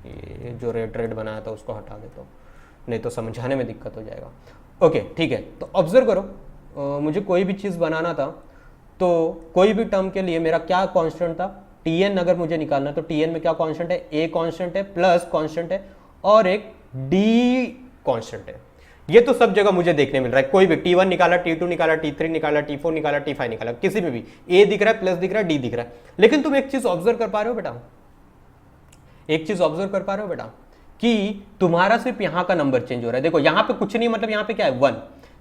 ये जो रेड बनाया था उसको हटा देता हूं, नहीं तो समझाने में दिक्कत हो जाएगा। ओके ठीक है, तो ऑब्जर्व करो, मुझे कोई भी चीज़ बनाना था, तो कोई भी टर्म के लिए मेरा क्या कांस्टेंट था, tn अगर मुझे निकालना तो tn में क्या कांस्टेंट है, a कांस्टेंट है, प्लस कांस्टेंट है, और एक d कांस्टेंट है। ये तो सब जगह मुझे देखने मिल रहा है, कोई भी t1 निकाला, t2 निकाला, t3 निकाला, t4 निकाला, t5 निकाला, किसी में भी a दिख रहा है, प्लस दिख रहा है, d दिख रहा है। लेकिन तुम एक चीज ऑब्जर्व कर पा रहे हो बेटा, एक चीज ऑब्जर्व कर पा रहे हो बेटा कि तुम्हारा सिर्फ यहां का नंबर चेंज हो रहा है। देखो यहां पे कुछ नहीं, मतलब यहां पे क्या है 1,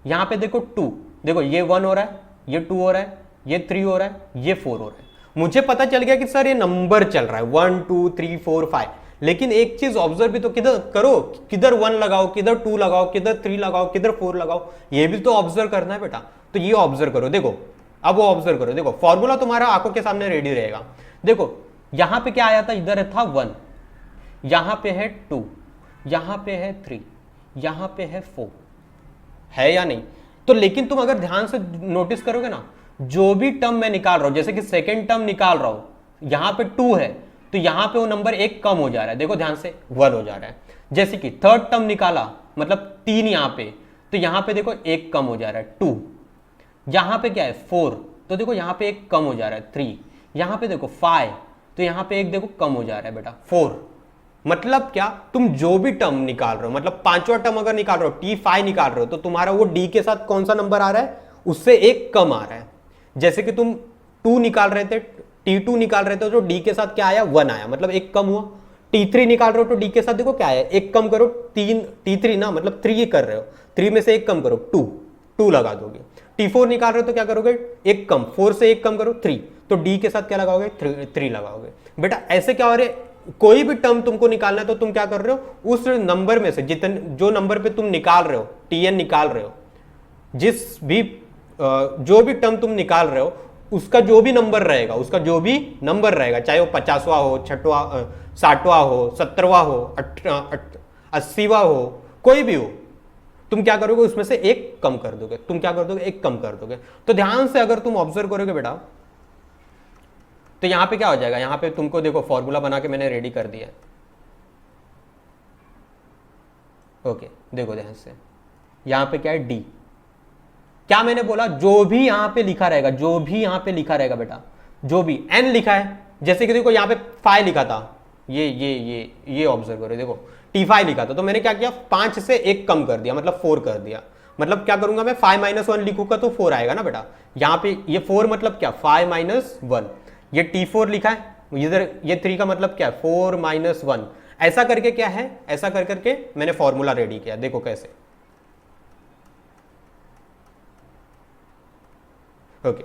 यहां पे देखो 2, देखो ये 1 हो रहा है, ये 2 हो रहा है, ये 3 हो रहा है, ये 4 हो रहा है। मुझे पता चल गया कि सर ये नंबर चल रहा है 1 2 3 4 5, लेकिन एक चीज ऑब्जर्व भी तो किधर करो, किधर 1 लगाओ, किधर 2 लगाओ, किधर 3 लगाओ, किधर 4 लगाओ, ये भी तो ऑब्जर्व करना है बेटा। तो ये ऑब्जर्व करो, देखो अब वो ऑब्जर्व करो, देखो फॉर्मूला तुम्हारा आंखों के सामने रेडी रहेगा। देखो यहां पे क्या आया था, इधर था 1, यहां पे है 2, यहां पे है 3, यहां पे है 4, है या नहीं। तो लेकिन तुम अगर ध्यान से नोटिस करोगे ना, जो भी टर्म मैं निकाल रहा हूं, जैसे कि सेकेंड टर्म निकाल रहा हूं, यहां पे 2 है, तो यहां पे वो नंबर एक कम हो जा रहा है, देखो ध्यान से 1 हो जा रहा है। जैसे कि थर्ड टर्म निकाला, मतलब 3 यहां पे, तो यहां पे देखो एक कम हो जा रहा है 2, यहां पे क्या है 4, तो देखो यहां पे एक कम हो जा रहा है 3, यहां पे देखो 5, तो यहां पे एक देखो कम हो जा रहा है बेटा 4। मतलब क्या, तुम जो भी टर्म निकाल रहे हो, मतलब 5वां टर्म अगर निकाल रहे हो, t5 निकाल रहे हो, तो तुम्हारा वो d के साथ कौन सा नंबर आ रहा है, उससे एक कम आ रहा है। जैसे कि तुम 2 निकाल रहे थे, t2 निकाल रहे थे, तो d के साथ क्या आया, 1 आया, मतलब एक कम हुआ। t3 निकाल रहे हो तो d के साथ देखो क्या आया, एक कम करो, t3 ना, मतलब 3 कर रहे हो, 3 में से एक कम करो, 2 लगा दोगे। t4 निकाल रहे हो तो क्या करोगे, एक कम, 4 से एक कम करो 3, तो d के साथ क्या लगाओगे, 3 लगाओगे। बेटा ऐसे क्या हो रहा है, कोई भी टर्म तुमको निकालना है तो तुम क्या कर रहे हो, उस नंबर में से जो नंबर पे तुम निकाल रहे हो, tn निकाल रहे हो, जो भी टर्म तुम निकाल रहे हो, उसका जो भी नंबर रहेगा, चाहे वो 50वां हो, 60वां हो, 70वां हो, 80वां हो, कोई भी हो, तुम क्या करोगे, उसमें से एक कम कर दोगे। एक कम कर दोगे। तो ध्यान से अगर तुम ऑब्जर्व करोगे बेटा, तो यहां पे क्या हो जाएगा, यहां पे तुमको देखो फॉर्मूला बना के मैंने रेडी कर दिया है। ओके देखो ध्यान से, यहां पे क्या है d, क्या मैंने बोला, जो भी यहां पे लिखा रहेगा बेटा, जो भी n लिखा है, जैसे कि देखो यहां पे 5 लिखा था, ये ऑब्जर्व करो, देखो t5 लिखा था, तो मैंने क्या किया, 5 से एक कम कर दिया, मतलब 4 कर दिया। मतलब क्या करूंगा मैं, 5 - 1 लिखूंगा तो 4 आएगा ना बेटा। यहां पे ये 4 मतलब क्या, 5 - 1, ये t4 लिखा है, इधर ये 3 का मतलब क्या है, 4 - 1, ऐसा करके क्या है, ऐसा कर करके मैंने फॉर्मूला रेडी किया। देखो कैसे, ओके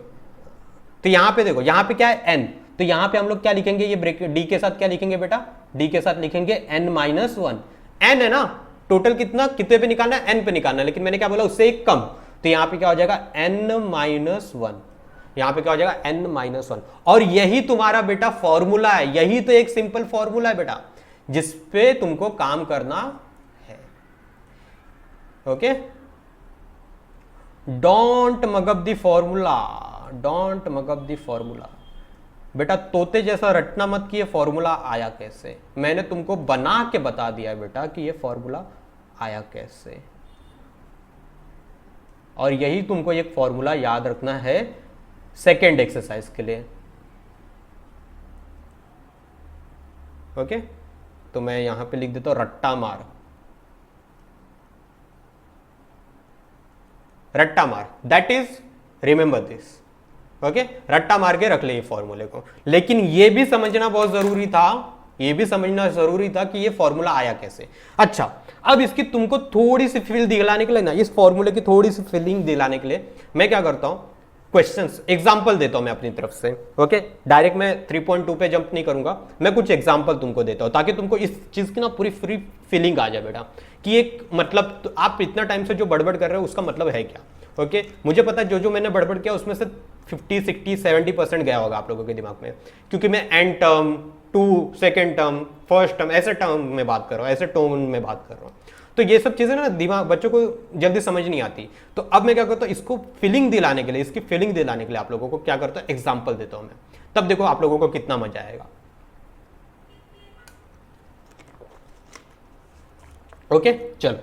तो यहां पे देखो, यहां पे क्या है n, तो यहां पे हम लोग क्या लिखेंगे, ये ब्रैकेट d के साथ क्या लिखेंगे बेटा, d के साथ लिखेंगे n - 1, n है ना, टोटल कितने पे निकालना है, n पे निकालना है, लेकिन मैंने क्या बोला, उससे एक कम, तो यहां पे क्या हो जाएगा n - 1, यहां पे क्या हो जाएगा n-1, और यही तुम्हारा बेटा फॉर्मूला है, यही तो एक सिंपल फॉर्मूला है बेटा जिसपे तुमको काम करना है। Okay, don't mug up the formula, don't mug up the formula. बेटा तोते जैसा रटना मत कि ये फॉर्मूला आया कैसे, मैंने तुमको बना के बता दिया बेटा कि ये फॉर्मूला आया कैसे, और यही तुमको एक फॉर्मूला याद रखना है सेकेंड एक्सरसाइज के लिए। ओके, तो मैं यहां पे लिख देता हूं रट्टा मार, रट्टा मार, that is remember this. Okay, रट्टा मार के रख ले ये फॉर्मूले को, लेकिन ये भी समझना बहुत जरूरी था, ये भी समझना जरूरी था कि ये फॉर्मूला आया कैसे। अच्छा, अब इसकी तुमको थोड़ी सी फील दिलाने के लिए ना, इस फॉर्मूले की थोड़ी सी फीलिंग दिलाने के लिए मैं क्या करता हूं, क्वेश्चंस एग्जांपल देता हूं मैं अपनी तरफ से। ओके, डायरेक्ट मैं 3.2 पे जंप नहीं करूंगा, मैं कुछ एग्जांपल तुमको देता हूं ताकि तुमको इस चीज की ना पूरी फ्री फीलिंग आ जाए बेटा कि एक मतलब तो आप इतना टाइम से जो बड़बड़ कर रहे हो उसका मतलब है क्या। ओके, मुझे पता है जो मैंने बड़बड़ किया उसमें से 50, 60, 70% गया होगा आप लोगों के दिमाग में, क्योंकि मैं end term, two second term, first term, ऐसे टर्म में बात कर रहा हूँ, ऐसे टोन में बात कर रहा हूँ। तो ये सब चीजें ना दिमाग बच्चों को जल्दी समझ नहीं आती। तो अब मैं क्या करता हूँ, इसको फीलिंग दिलाने के लिए, इसकी फीलिंग दिलाने के लिए आप लोगों को क्या करता हूँ, एग्जाम्पल देता हूँ मैं, तब देखो आप लोगों को कितना मजा आएगा। ओके, चलो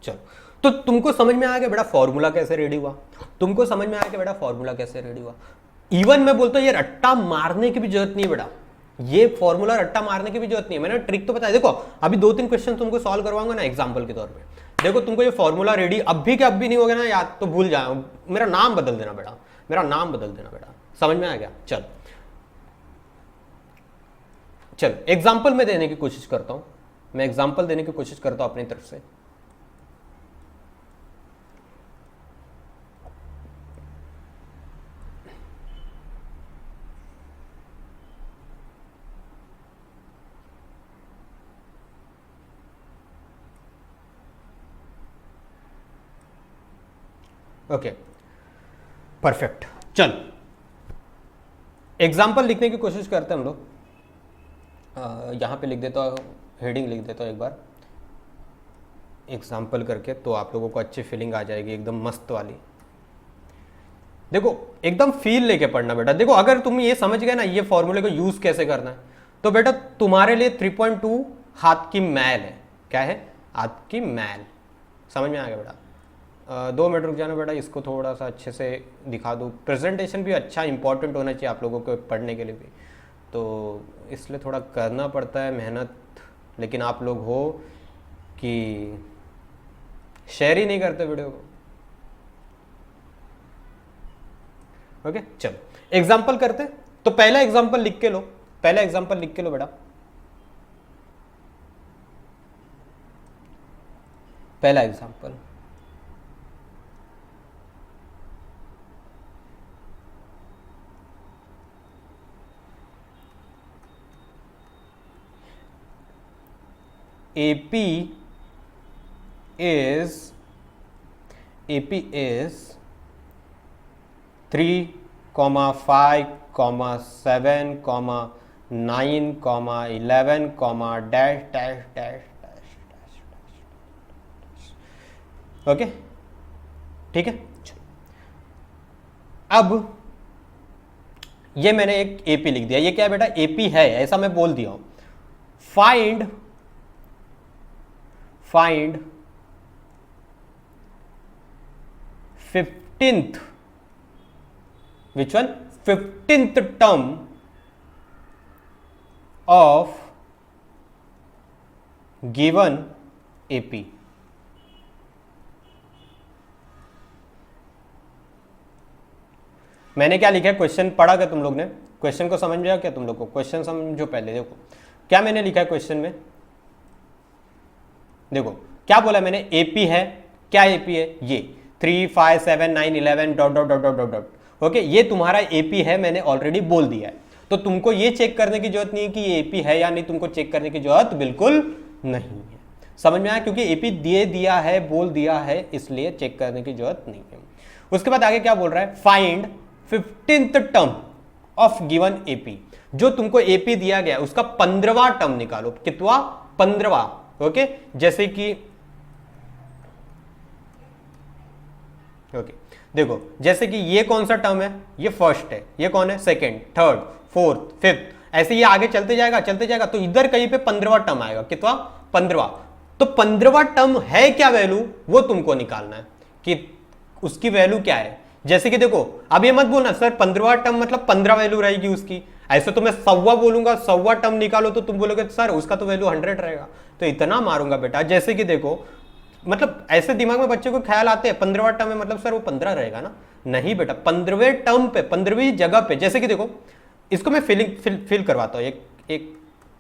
चलो, तो तुमको समझ में आ गया बेटा फॉर्मूला कैसे रेडी हुआ, तुमको समझ में आ गया बेटा फॉर्मूला कैसे रेडी हुआ। इवन मैं बोलता हूं ये रट्टा मारने की भी जरूरत नहीं है बेटा, ये फॉर्मूला रट्टा मारने की भी जरूरत नहीं है, मैंने ट्रिक तो बताया। देखो अभी 2-3 क्वेश्चन तुमको सॉल्व करवाऊंगा ना एग्जांपल के तौर पे, देखो तुमको ये फॉर्मूला रेडी अब भी क्या अब भी नहीं हो गया ना याद, तो भूल जाओ, मेरा नाम बदल देना बेटा, मेरा नाम बदल देना बेटा, समझ में आ गया। चल चलो एग्जाम्पल में देने की कोशिश करता हूं, मैं एग्जाम्पल देने की कोशिश करता हूं अपनी तरफ से। ओके परफेक्ट, चल एग्जाम्पल लिखने की कोशिश करते हैं हम लोग। यहां पे लिख देता हूं, हेडिंग लिख देता हूं एक बार एग्जाम्पल करके, तो आप लोगों को अच्छी फीलिंग आ जाएगी एकदम मस्त वाली। देखो एकदम फील लेके पढ़ना बेटा। देखो अगर तुम ये समझ गए ना ये फॉर्मूले को यूज कैसे करना है, तो बेटा तुम्हारे लिए 3.2 हाथ की मैल है। क्या है? हाथ की मैल। समझ में आ गया बेटा? 2 मिनट रुक जाना बेटा, इसको थोड़ा सा अच्छे से दिखा दूँ। प्रेजेंटेशन भी अच्छा इंपॉर्टेंट होना चाहिए आप लोगों को पढ़ने के लिए भी, तो इसलिए थोड़ा करना पड़ता है मेहनत, लेकिन आप लोग हो कि शेयर ही नहीं करते वीडियो को। ओके चलो एग्जाम्पल करते, तो पहला एग्जाम्पल लिख के लो, पहला एग्जाम्पल लिख के लो बेटा। पहला example AP is 3, 5, 7, 9, 11, dash dash dash dash dash। Okay ठीक है। अब ये मैंने एक AP लिख दिया, ये क्या है बेटा? AP है, ऐसा मैं बोल दिया हूं। Find 15th, which one? 15th term of given AP। मैंने क्या लिखा है? क्वेश्चन पढ़ा क्या तुम लोग ने? क्वेश्चन को समझ गया क्या तुम लोग को? क्वेश्चन समझो पहले। देखो क्या मैंने लिखा है क्वेश्चन में, देखो क्या बोला मैंने? AP है। क्या AP है? ये 3, 5, 7, 9, 11 dot dot dot dot dot. Okay ये तुम्हारा AP है, मैंने ऑलरेडी बोल दिया है, तो तुमको ये चेक करने की जरूरत नहीं है कि ये AP है या नहीं, तुमको चेक करने की जरूरत बिल्कुल नहीं है। समझ में आया? क्योंकि AP दे दिया है, बोल दिया है, इसलिए चेक करने की जरूरत नहीं है। उसके बाद आगे क्या बोल रहा है, find 15th term of given AP, जो तुमको एपी दिया गया उसका 15वां टर्म निकालो। कितवा? 15वां। ओके, जैसे कि ओके देखो, जैसे कि ये कौन सा टर्म है, ये फर्स्ट है, ये कौन है, सेकंड, थर्ड, फोर्थ, फिफ्थ, ऐसे ये आगे चलते जाएगा, तो इधर कहीं पे 15वां टर्म आएगा। कितवा? 15वां। तो 15वां टर्म है क्या वैल्यू, वो तुमको निकालना है कि उसकी वैल्यू क्या है। जैसे कि देखो, अब ये मत बोलना सर 15वां टर्म मतलब 15 वैल्यू रहेगी उसकी, ऐसे तो मैं 100वां बोलूंगा, 100वां टर्म निकालो तो तुम बोलोगे सर उसका तो वैल्यू 100 रहेगा, तो इतना मारूंगा बेटा। जैसे कि देखो, मतलब ऐसे दिमाग में बच्चे को ख्याल आते हैं 15वां टर्म है मतलब सर वो 15 रहेगा ना, नहीं बेटा, 15वें टर्म पे, 15वीं जगह पे। जैसे कि देखो, इसको मैं फील करवाता हूँ, एक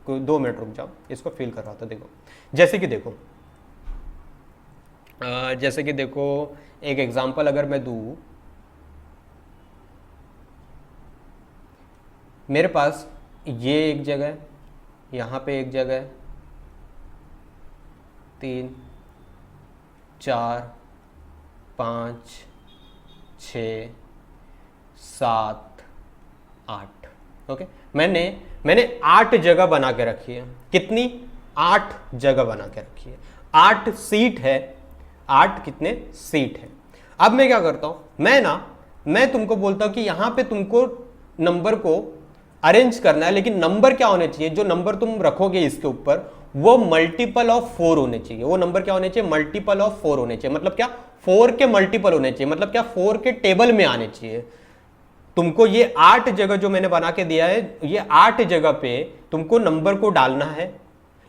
2 मिनट रुक जाओ, इसको फील करवाता हूँ। देखो, जैसे कि देखो एक एग्जांपल अगर मैं दूं, मेरे पास ये एक जगह है, यहाँ पे एक जगह है, 3 4 5 6 7 8। ओके, मैंने 8 जगह बना के रखी है। कितनी? 8 जगह बना के रखी है। 8 सीट है, 8 कितने सीट है। अब मैं क्या करता हूं, मैं तुमको बोलता हूं कि यहां पे तुमको नंबर को अरेंज करना है, लेकिन नंबर क्या होने चाहिए, जो नंबर तुम रखोगे इसके ऊपर वो मल्टीपल ऑफ 4 होने चाहिए। वो नंबर क्या होने चाहिए, मल्टीपल ऑफ 4 होने चाहिए। मतलब क्या, 4 के मल्टीपल होने चाहिए, मतलब क्या, 4 के टेबल में आने चाहिए। तुमको ये 8 जगह जो मैंने बना के दिया है, ये 8 जगह पे तुमको नंबर को डालना है,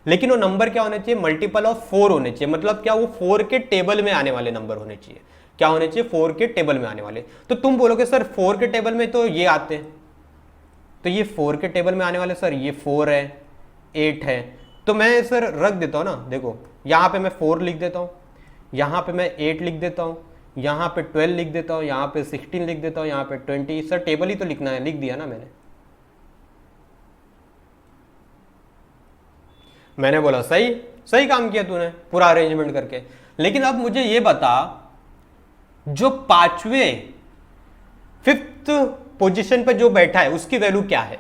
लेकिन वो नंबर क्या होने चाहिए, मल्टीपल ऑफ 4 होने चाहिए। मतलब क्या, वो 4 के टेबल में आने वाले नंबर होने चाहिए। क्या होने चाहिए, 4 के टेबल में आने वाले। तो तुम बोलोगे सर 4 के टेबल में तो ये आते हैं, तो ये 4 के टेबल में आने वाले सर ये 4 है, 8 है, तो मैं सर रख देता हूं ना। देखो, यहां पे मैं 4 लिख देता हूं, यहां पे मैं 8 लिख देता हूं, यहां पे 12 लिख देता हूं, यहां पे 16 लिख देता हूं, यहां पे 20। सर टेबल ही तो लिखना है, लिख दिया ना मैंने बोला सही, सही काम किया तूने पूरा अरेंजमेंट करके। लेकिन अब मुझे ये बता, जो 5वें 5th पोजीशन पे जो बैठा है उसकी वैल्यू क्या है।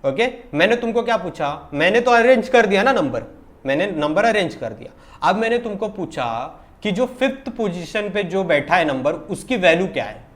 ओके, मैंने तुमको क्या पूछा, मैंने तो अरेंज कर दिया ना नंबर, मैंने नंबर अरेंज कर दिया। अब मैंने तुमको पूछा कि जो 5th पोजीशन पे जो बैठा है नंबर, उसकी वैल्यू क्या है।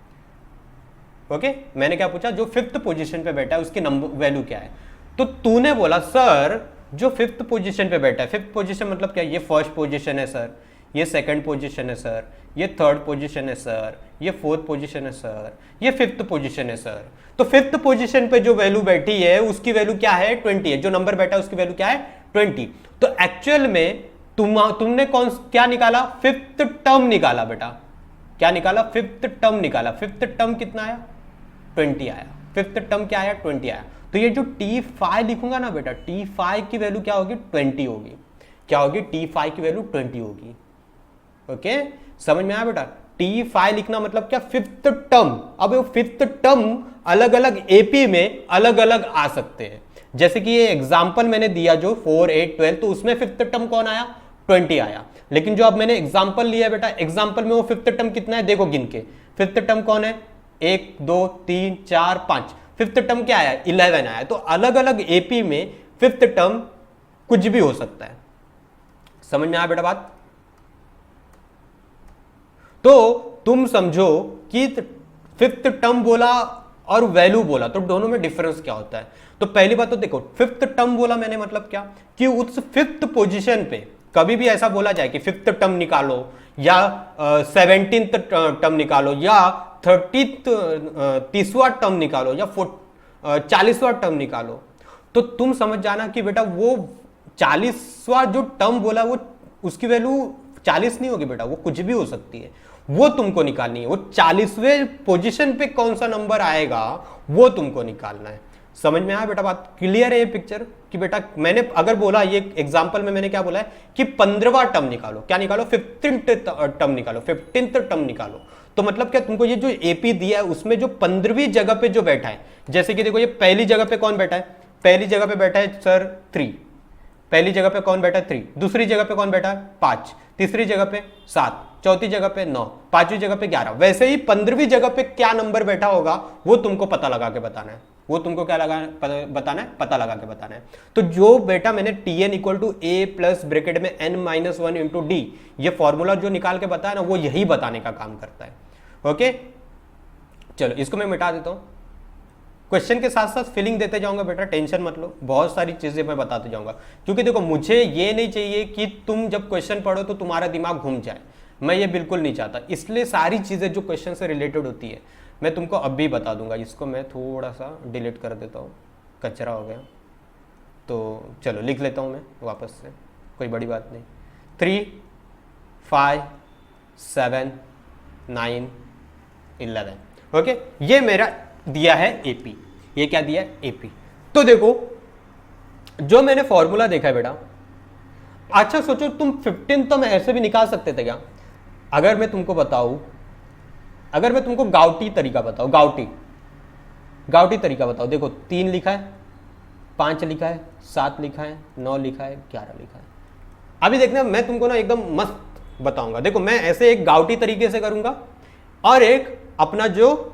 ओके, मैंने क्या पूछा, जो 5th पोजीशन पे बैठा है उसकी नंबर वैल्यू क्या है। तो तूने बोला सर जो 5th पोजीशन पे बैठा है, 5th पोजीशन मतलब क्या, ये फर्स्ट पोजीशन है सर, ये सेकंड पोजीशन है सर, ये थर्ड पोजीशन है सर, ये फोर्थ पोजीशन है सर, ये 5th पोजीशन है सर। तो 5th पोजीशन पे जो वैल्यू बैठी है उसकी वैल्यू क्या है, 20 है। जो नंबर बैठा है उसकी वैल्यू क्या है, 20। तो एक्चुअल में तुमने क्या निकाला, 5th टर्म निकाला बेटा। क्या निकाला, 5th टर्म निकाला। 5th टर्म कितना आया, 20 आया। 5th टर्म क्या आया, 20 आया। तो ये जो T5 लिखूंगा ना बेटा, T5 की वैल्यू क्या होगी, 20 होगी। क्या होगी, T5 की वैल्यू 20 होगी। ओके, समझ में आया बेटा। T5 लिखना मतलब क्या, 5th टर्म। अब वो 5th टर्म अलग अलग एपी में अलग अलग आ सकते हैं। जैसे कि ये एग्जांपल मैंने दिया जो 4 8 12, तो उसमें 5th टर्म कौन आया, 20 आया। लेकिन जो अब मैंने एग्जांपल लिया बेटा, एग्जांपल में वो 5th टर्म कितना है, देखो गिन के। 5th टर्म कौन है, 1 2 3 4 5। 5th टर्म क्या आया, 11 आया। तो अलग अलग एपी में 5th टर्म कुछ भी हो सकता है। समझ में आया बेटा बात। तो तुम समझो कि 5th टर्म बोला और वैल्यू बोला, तो दोनों में डिफरेंस क्या होता है। तो पहली बात तो देखो, 5th टर्म बोला मैंने मतलब क्या, कि उस 5th पोजीशन पे कभी भी ऐसा बोला जाए कि 5th टर्म निकालो, या 17th टर्म निकालो, या 30वां टर्म निकालो, या 40वां टर्म निकालो, तो तुम समझ जाना कि बेटा वो 40वां जो टर्म बोला वो उसकी वैल्यू 40 नहीं होगी बेटा, वो कुछ भी हो सकती है। वो तुमको निकालनी है। वो 40वें पोजीशन पे कौन सा नंबर आएगा वो तुमको निकालना है। समझ में आया बेटा बात, क्लियर है ये पिक्चर। कि बेटा मैंने अगर बोला, ये एग्जांपल में मैंने क्या बोला है कि 15वां टर्म निकालो, क्या निकालो, 15th टर्म निकालो, 15th टर्म निकालो। तो मतलब क्या, तुमको ये जो एपी दिया है उसमें जो 15वीं जगह पे जो बैठा है, जैसे कि देखो ये पहली जगह पे कौन बैठा है, पहली जगह पे बैठा है सर 3, पहली जगह पे कौन बैठा है 3, दूसरी जगह पे कौन बैठा है 5, तीसरी जगह पे 7, चौथी जगह पे 9, पांचवी जगह पे 11। वैसे ही 15वीं जगह पे क्या नंबर बैठा होगा वो तुमको पता लगा के बताना है। वो तुमको क्या बताना है, पता लगा के बताना है। तो जो बेटा मैंने Tn equal to a plus bracket में n-1 इंटू डी, ये फॉर्मूला जो निकाल के बताया ना, वो यही बताने का काम करता है। ओके, चलो इसको मैं मिटा देता हूं। क्वेश्चन के साथ साथ फीलिंग देते जाऊंगा बेटा, टेंशन मत लो, बहुत सारी चीजें मैं बताते जाऊंगा। क्योंकि देखो, मुझे ये नहीं चाहिए कि तुम जब क्वेश्चन पढ़ो तो तुम्हारा दिमाग घूम जाए, मैं ये बिल्कुल नहीं चाहता। इसलिए सारी चीजें जो क्वेश्चन से रिलेटेड होती है मैं तुमको अब भी बता दूंगा। इसको मैं थोड़ा सा डिलीट कर देता हूँ, कचरा हो गया। तो चलो लिख लेता हूँ मैं वापस से, कोई बड़ी बात नहीं। 3, 5, 7, 9, 11। ओके, ये मेरा दिया है एपी। ये क्या दिया है? एपी। तो देखो, जो मैंने फॉर्मूला देखा है बेटा, अच्छा सोचो तुम 15 तो मैं ऐसे भी निकाल सकते थे क्या? अगर मैं तुमको बताऊं, अगर मैं तुमको गाउटी तरीका बताऊं, गाउटी तरीका बताओ। देखो 3 लिखा है, 5 लिखा है, 7 लिखा है, 9 लिखा है, 11 लिखा है। अभी देखना, मैं तुमको ना एकदम मस्त बताऊंगा। देखो मैं ऐसे एक गाउटी तरीके से करूंगा और एक अपना जो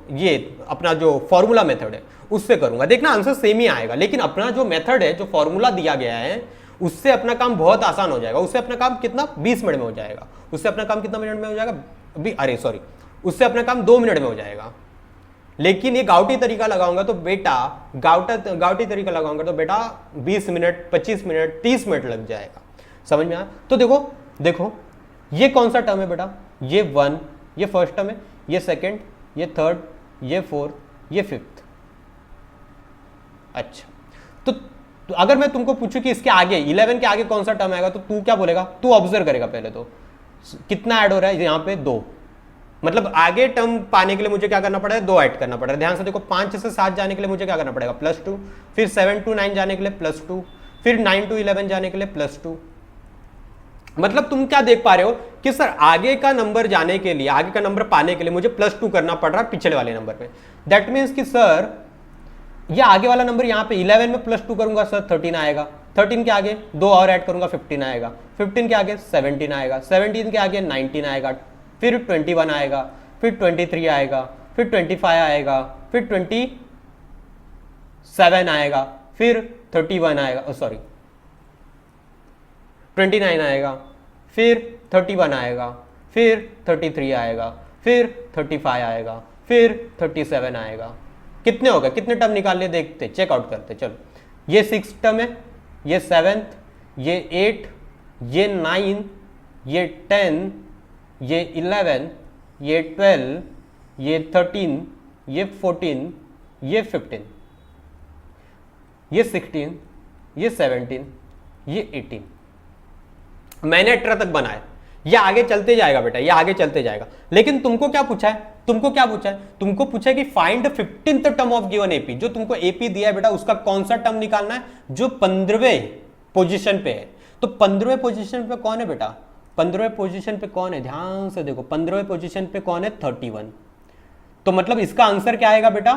फॉर्मूला मेथड है उससे करूंगा। देखना आंसर सेम ही आएगा, लेकिन अपना जो मेथड है, जो फॉर्मूला दिया गया है, उससे अपना काम बहुत आसान हो जाएगा। उससे अपना काम कितना 20 मिनट में हो जाएगा। उससे अपना काम कितना मिनट में हो जाएगा? उससे अपना काम 2 मिनट में हो जाएगा। लेकिन ये गाउटी तरीका लगाऊंगा तो बेटा, गाउटी तरीका लगाऊंगा तो बेटा 20 मिनट, 25 मिनट, 30 मिनट लग जाएगा। समझ में आया? तो देखो ये कौन सा टर्म है बेटा? ये 1, ये फर्स्ट टर्म है, ये सेकंड, ये थर्ड, ये फोर्थ, ये फिफ्थ। अच्छा, तो अगर मैं तुमको पूछूं कि इसके आगे 11 के आगे कौन सा टर्म आएगा, तो तू क्या बोलेगा? तू ऑब्जर्व करेगा पहले तो कितना ऐड हो रहा है यहाँ पे, 2। मतलब आगे टर्म पाने के लिए मुझे क्या करना पड़ेगा? 2 ऐड करना पड़ रहा है। ध्यान से देखो, 5 से 7 जाने के लिए मुझे क्या करना पड़ेगा? +2, फिर 7 to 9 जाने के लिए +2, फिर 9 to 11 जाने के लिए +2। मतलब तुम क्या देख पा रहे हो कि सर आगे का नंबर जाने के लिए, आगे का नंबर पाने के लिए मुझे +2 करना पड़ रहा है पिछले वाले नंबर पे। दैट मीन्स कि सर ये आगे वाला नंबर यहाँ पे 11 में +2 करूंगा सर 13 आएगा, 13 के आगे 2 और ऐड करूंगा 15 आएगा, 15 के आगे 17 आएगा, 17 के आगे 19 आएगा, फिर 21 आएगा, फिर 23 आएगा, फिर 25 आएगा, फिर 27 आएगा, फिर 31 आएगा, 29 आएगा, फिर 31 आएगा, फिर 33 आएगा, फिर 35 आएगा, फिर 37 आएगा। कितने हो गए? कितने टर्म निकाल लिए? देखते, चेकआउट करते। चलो, ये 6 टर्म है, ये 7th, ये 8, ये 9, ये 10, ये 11, ये 12, ये 13, ये 14, ये 15, ये 16, ये 17, ये 18। मैंने 18 तक बनाया। ये आगे चलते जाएगा बेटा, ये आगे चलते जाएगा। लेकिन तुमको क्या पूछा है? तुमको पूछा है कि find 15th term of given AP. जो तुमको एपी दिया है बेटा, उसका कौन सा टर्म निकालना है जो 15वें पोजीशन पे है। तो 15वें पोजीशन पे कौन है बेटा? 15वें पोजीशन पे कौन है? ध्यान से देखो, 15वें पोजीशन पे कौन है? 31। तो मतलब इसका आंसर क्या आएगा बेटा?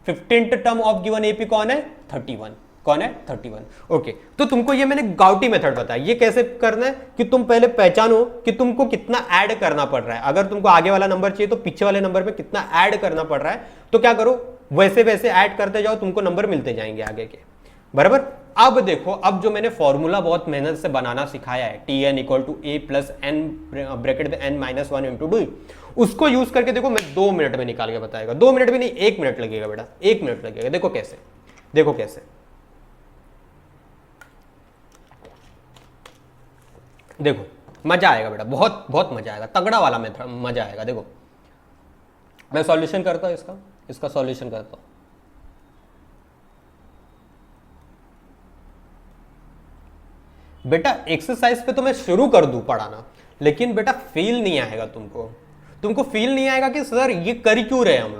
15th term of given AP कौन है? 31। कौन है? 31। ओके, तो तुमको ये मैंने गाउटी मेथड बताया। ये कैसे करना है कि तुम पहले पहचानो कि तुमको कितना ऐड करना पड़ रहा है। अगर तुमको आगे वाला नंबर चाहिए तो पीछे वाले नंबर पे कितना ऐड करना पड़ रहा है। तो क्या करो, वैसे वैसे ऐड करते जाओ, तुमको नंबर मिलते जाएंगे आगे के, बराबर। अब देखो, अब जो मैंने फॉर्मूला बहुत मेहनत से बनाना सिखाया है, Tn equal to a plus n bracket में n-1 इंटू डी, उसको यूज करके देखो मैं 2 मिनट में निकाल के बताएगा। 2 मिनट भी नहीं, 1 मिनट लगेगा बेटा, 1 मिनट लगेगा। देखो कैसे, देखो कैसे, देखो मजा आएगा बेटा, बहुत बहुत मजा आएगा, तगड़ा वाला मेथड, मजा आएगा। देखो मैं सॉल्यूशन करता हूं, इसका सॉल्यूशन करता हूं। बेटा एक्सरसाइज पे तो मैं शुरू कर दूं पढ़ाना, लेकिन बेटा फील नहीं आएगा तुमको फील नहीं आएगा कि सर ये कर क्यों रहे हम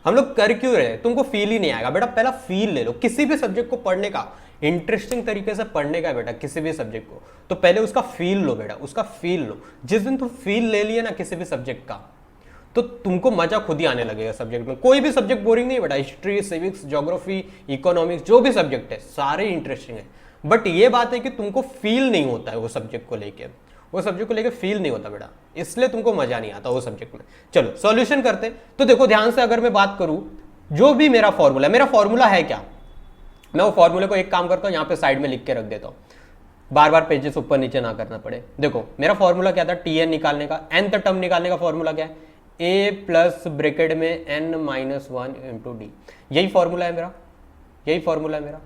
लोग कर क्यों रहे। तुमको फील ही नहीं आएगा बेटा। पहला फील ले लो, किसी भी सब्जेक्ट को पढ़ने का, इंटरेस्टिंग तरीके से पढ़ने का बेटा, किसी भी सब्जेक्ट को, तो पहले उसका फील लो बेटा, उसका फील लो। जिस दिन तुम फील ले लिए ना किसी भी सब्जेक्ट का, तो तुमको मजा खुद ही आने लगेगा सब्जेक्ट में। कोई भी सब्जेक्ट बोरिंग नहीं बेटा, हिस्ट्री, सिविक्स, ज्योग्राफी, इकोनॉमिक्स, जो भी सब्जेक्ट है सारे इंटरेस्टिंग है। बट ये बात है कि तुमको फील नहीं होता है वो सब्जेक्ट को लेके, वो सब्जेक्ट को लेके फील नहीं होता बेटा, इसलिए तुमको मजा नहीं आता वो सब्जेक्ट में। चलो सॉल्यूशन करते। तो देखो ध्यान से, अगर मैं बात करूं, जो भी मेरा फॉर्मूला, मेरा फॉर्मूला है क्या, मैं वो फॉर्मूले को एक काम करता हूं, यहां पे साइड में लिख के रख देता हूं, बार बार पेजेस ऊपर नीचे ना करना पड़े। देखो मेरा फॉर्मूला क्या था, टी एन निकालने का, nth टर्म निकालने का फॉर्मूला क्या है, ए प्लस ब्रैकेट में n माइनस 1 इंटू डी। यही फॉर्मूला है मेरा, यही फॉर्मूला है मेरा।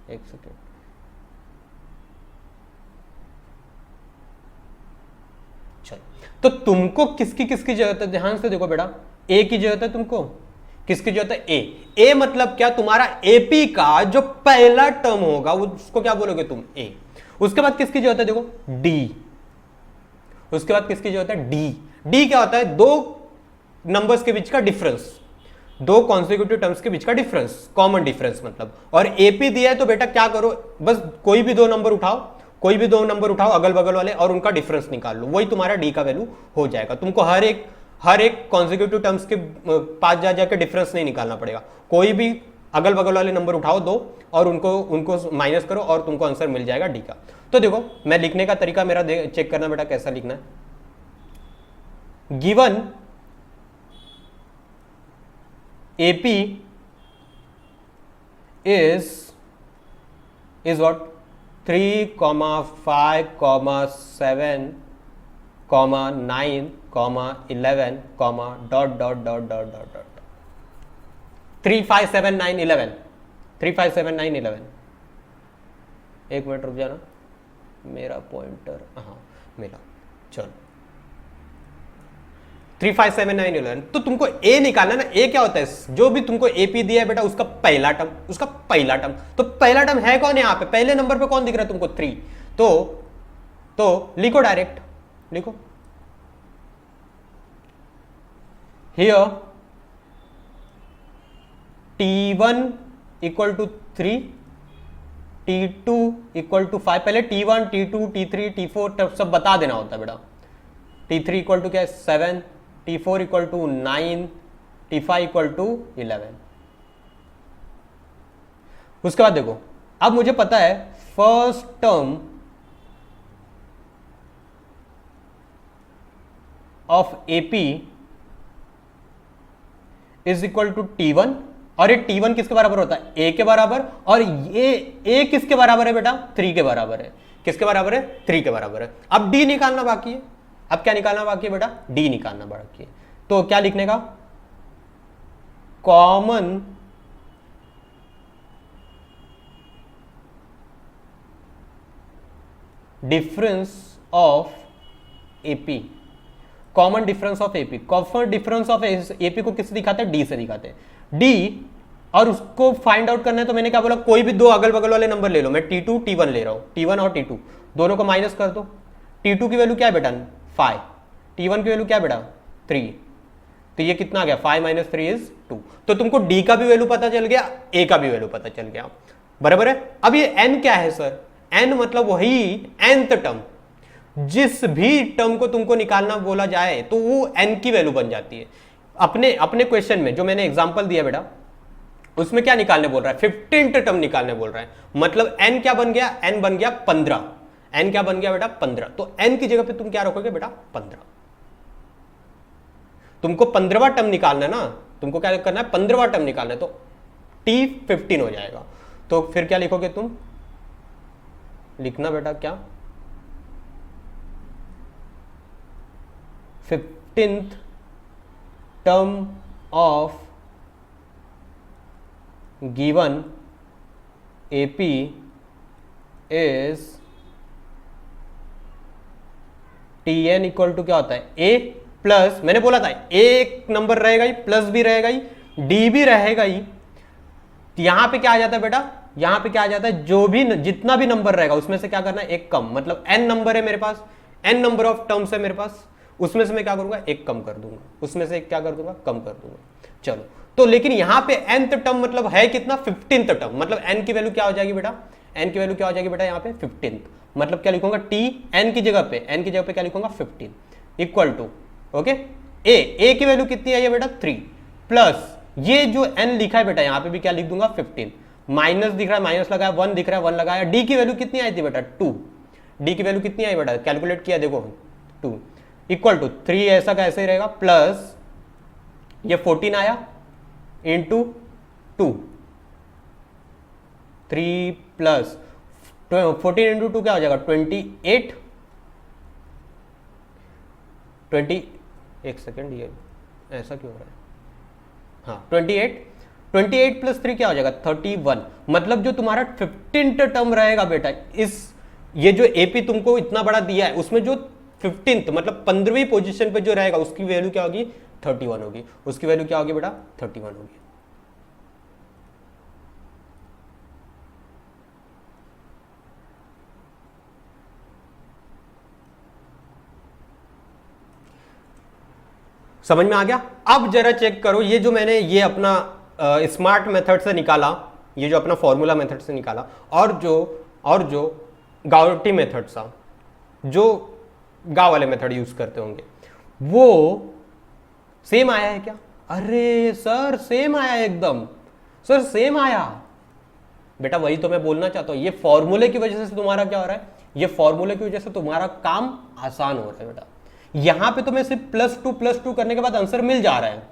एक सेकेंड, चलो तो तुमको किसकी किसकी जरूरत है, ध्यान से देखो बेटा, ए की जरूरत है तुमको, किसकी जरूरत है, ए मतलब क्या, तुम्हारा एपी का जो पहला टर्म होगा उसको क्या बोलोगे तुम, ए। उसके बाद किसकी जरूरत है, देखो डी, उसके बाद किसकी जरूरत है, डी। डी क्या होता है, दो नंबर्स के बीच का डिफरेंस, दो कॉन्सिक्यूटिव टर्म्स के बीच का डिफरेंस, कॉमन डिफरेंस मतलब। और एपी दिया है तो बेटा क्या करो, बस कोई भी दो नंबर उठाओ, कोई भी दो नंबर उठाओ अगल बगल वाले, और उनका डिफरेंस निकाल लो, वही तुम्हारा डी का वैल्यू हो जाएगा। तुमको हर एक कॉन्सिक्यूटिव टर्म्स के पास जाके डिफरेंस नहीं निकालना पड़ेगा, कोई भी अगल बगल वाले नंबर उठाओ दो और उनको माइनस करो और तुमको आंसर मिल जाएगा डी का। तो देखो मैं लिखने का तरीका मेरा चेक करना बेटा कैसा लिखना है, given AP is what 3, 5, 7, 9, 11, dot 3, 5, 7, 9, 11 3, 5, 7, 9, 11। एक मिनट रुक जाना, मेरा पॉइंटर हाँ मिला, चलो 3, 5, 7, 9, 11। तो तुमको ए निकालना ना, ए क्या होता है, जो भी तुमको एपी दिया है बेटा उसका पहला टर्म, उसका पहला टर्म। तो पहला टर्म है कौन, यहां पे पहले नंबर पे कौन दिख रहा है तुमको, 3। तो लिखो डायरेक्ट, लिखो here T1 equal to 3, T2 equal to 5। पहले T1, T2, T3, T4 सब बता देना होता है बेटा। T3 इक्वल टू क्या है 7, T4 equal to 9, T5 equal to 11। उसके बाद देखो, अब मुझे पता है first term of AP is equal to T1, और ये T1 किसके बराबर होता है, ए के बराबर, और ये ए किसके बराबर है बेटा, 3 के बराबर है। किसके बराबर है, 3 के बराबर है। अब डी निकालना बाकी है, अब क्या निकालना बाकी है बेटा, डी निकालना बाकी है। तो क्या लिखने का, common difference of AP, common difference of AP. Common difference of AP को किससे दिखाते हैं, डी से दिखाते हैं, डी। और उसको फाइंड आउट करना है तो मैंने क्या बोला, कोई भी दो अगल बगल वाले नंबर ले लो। मैं T2 T1 ले रहा हूं, T1 और T2 दोनों को माइनस कर दो। T2 की वैल्यू क्या है बेटा 5, T1 की वैल्यू क्या है बेटा 3। तो ये कितना आ गया, 5 माइनस 3 इज 2। तो तुमको डी का भी वैल्यू पता चल गया, ए का भी वैल्यू पता चल गया, बराबर है। अब ये एन क्या है सर, एन मतलब वही nth टर्म, जिस भी टर्म को तुमको निकालना बोला जाए तो वो एन की वैल्यू बन जाती है। अपने क्वेश्चन में जो मैंने एग्जांपल दिया बेटा, उसमें क्या निकालने बोल रहा है, 15th टर्म निकालने बोल रहा है। मतलब n क्या बन गया, n बन गया 15, n क्या बन गया बेटा 15। तो n की जगह पे तुम क्या रखोगे बेटा 15। तुमको 15वां टर्म निकालना है ना, तुमको क्या करना है 15वां टर्म निकालना है, तो t 15 हो जाएगा। तो फिर क्या लिखोगे तुम, लिखना बेटा क्या 15th term of given AP is Tn equal to क्या होता है, a प्लस, मैंने बोला था एक नंबर रहेगा ही, प्लस भी रहेगा ही, डी भी रहेगा ही। यहां पे क्या आ जाता है बेटा, यहां पे क्या आ जाता है, जो भी जितना भी नंबर रहेगा उसमें से क्या करना है, एक कम। मतलब n नंबर है मेरे पास, n नंबर ऑफ टर्म्स है मेरे पास, उसमें से मैं क्या करूंगा, एक कम कर दूंगा, उसमें से एक क्या कर दूंगा, कम कर दूंगा। चलो तो लेकिन यहां पे nth टर्म मतलब है कितना, 15th टर्म। मतलब n की वैल्यू क्या हो जाएगी बेटा, n की वैल्यू क्या हो जाएगी बेटा यहाँ पे 15th। मतलब क्या लिखूंगा, t n की जगह पे क्या लिखूंगा 15 इक्वल टू, ओके, a की वैल्यू कितनी आई है बेटा 3, प्लस ये जो n लिखा है बेटा यहाँ पे भी क्या लिख दूंगा 15, माइनस दिख रहा है माइनस लगाया, 1 दिख रहा है 1 लगाया। d की वैल्यू कितनी आई थी बेटा 2, डी की वैल्यू कितनी आई बेटा, कैलकुलेट किया देखो 2 इक्वल टू 3 ऐसा का ऐसे ही रहेगा, प्लस ये 14 आया इंटू 2, 3 प्लस 14 इंटू 2 क्या हो जाएगा 28, 20, एक सेकेंड ये ऐसा क्यों हो रहा है, हाँ 28 प्लस 3 क्या हो जाएगा 31। मतलब जो तुम्हारा 15th टर्म रहेगा बेटा, इस ये जो एपी तुमको इतना बड़ा दिया है उसमें जो 15th मतलब 15वीं पोजीशन पे जो रहेगा उसकी वैल्यू क्या होगी 31 होगी, उसकी वैल्यू क्या होगी बेटा 31 होगी। समझ में आ गया। अब जरा चेक करो, ये जो मैंने ये अपना स्मार्ट मेथड से निकाला, ये जो अपना फॉर्मूला मेथड से निकाला, और जो गाउटी मेथड सा, जो गाँव वाले मेथड यूज करते होंगे, वो सेम आया है क्या? अरे सर सेम आया एकदम, सर सेम आया बेटा, वही तो मैं बोलना चाहता हूं। ये फॉर्मूले की वजह से तुम्हारा क्या हो रहा है, ये फॉर्मूले की वजह से तुम्हारा काम आसान हो रहा है बेटा। यहां पे तुम्हें सिर्फ +2 करने के बाद आंसर मिल जा रहा है,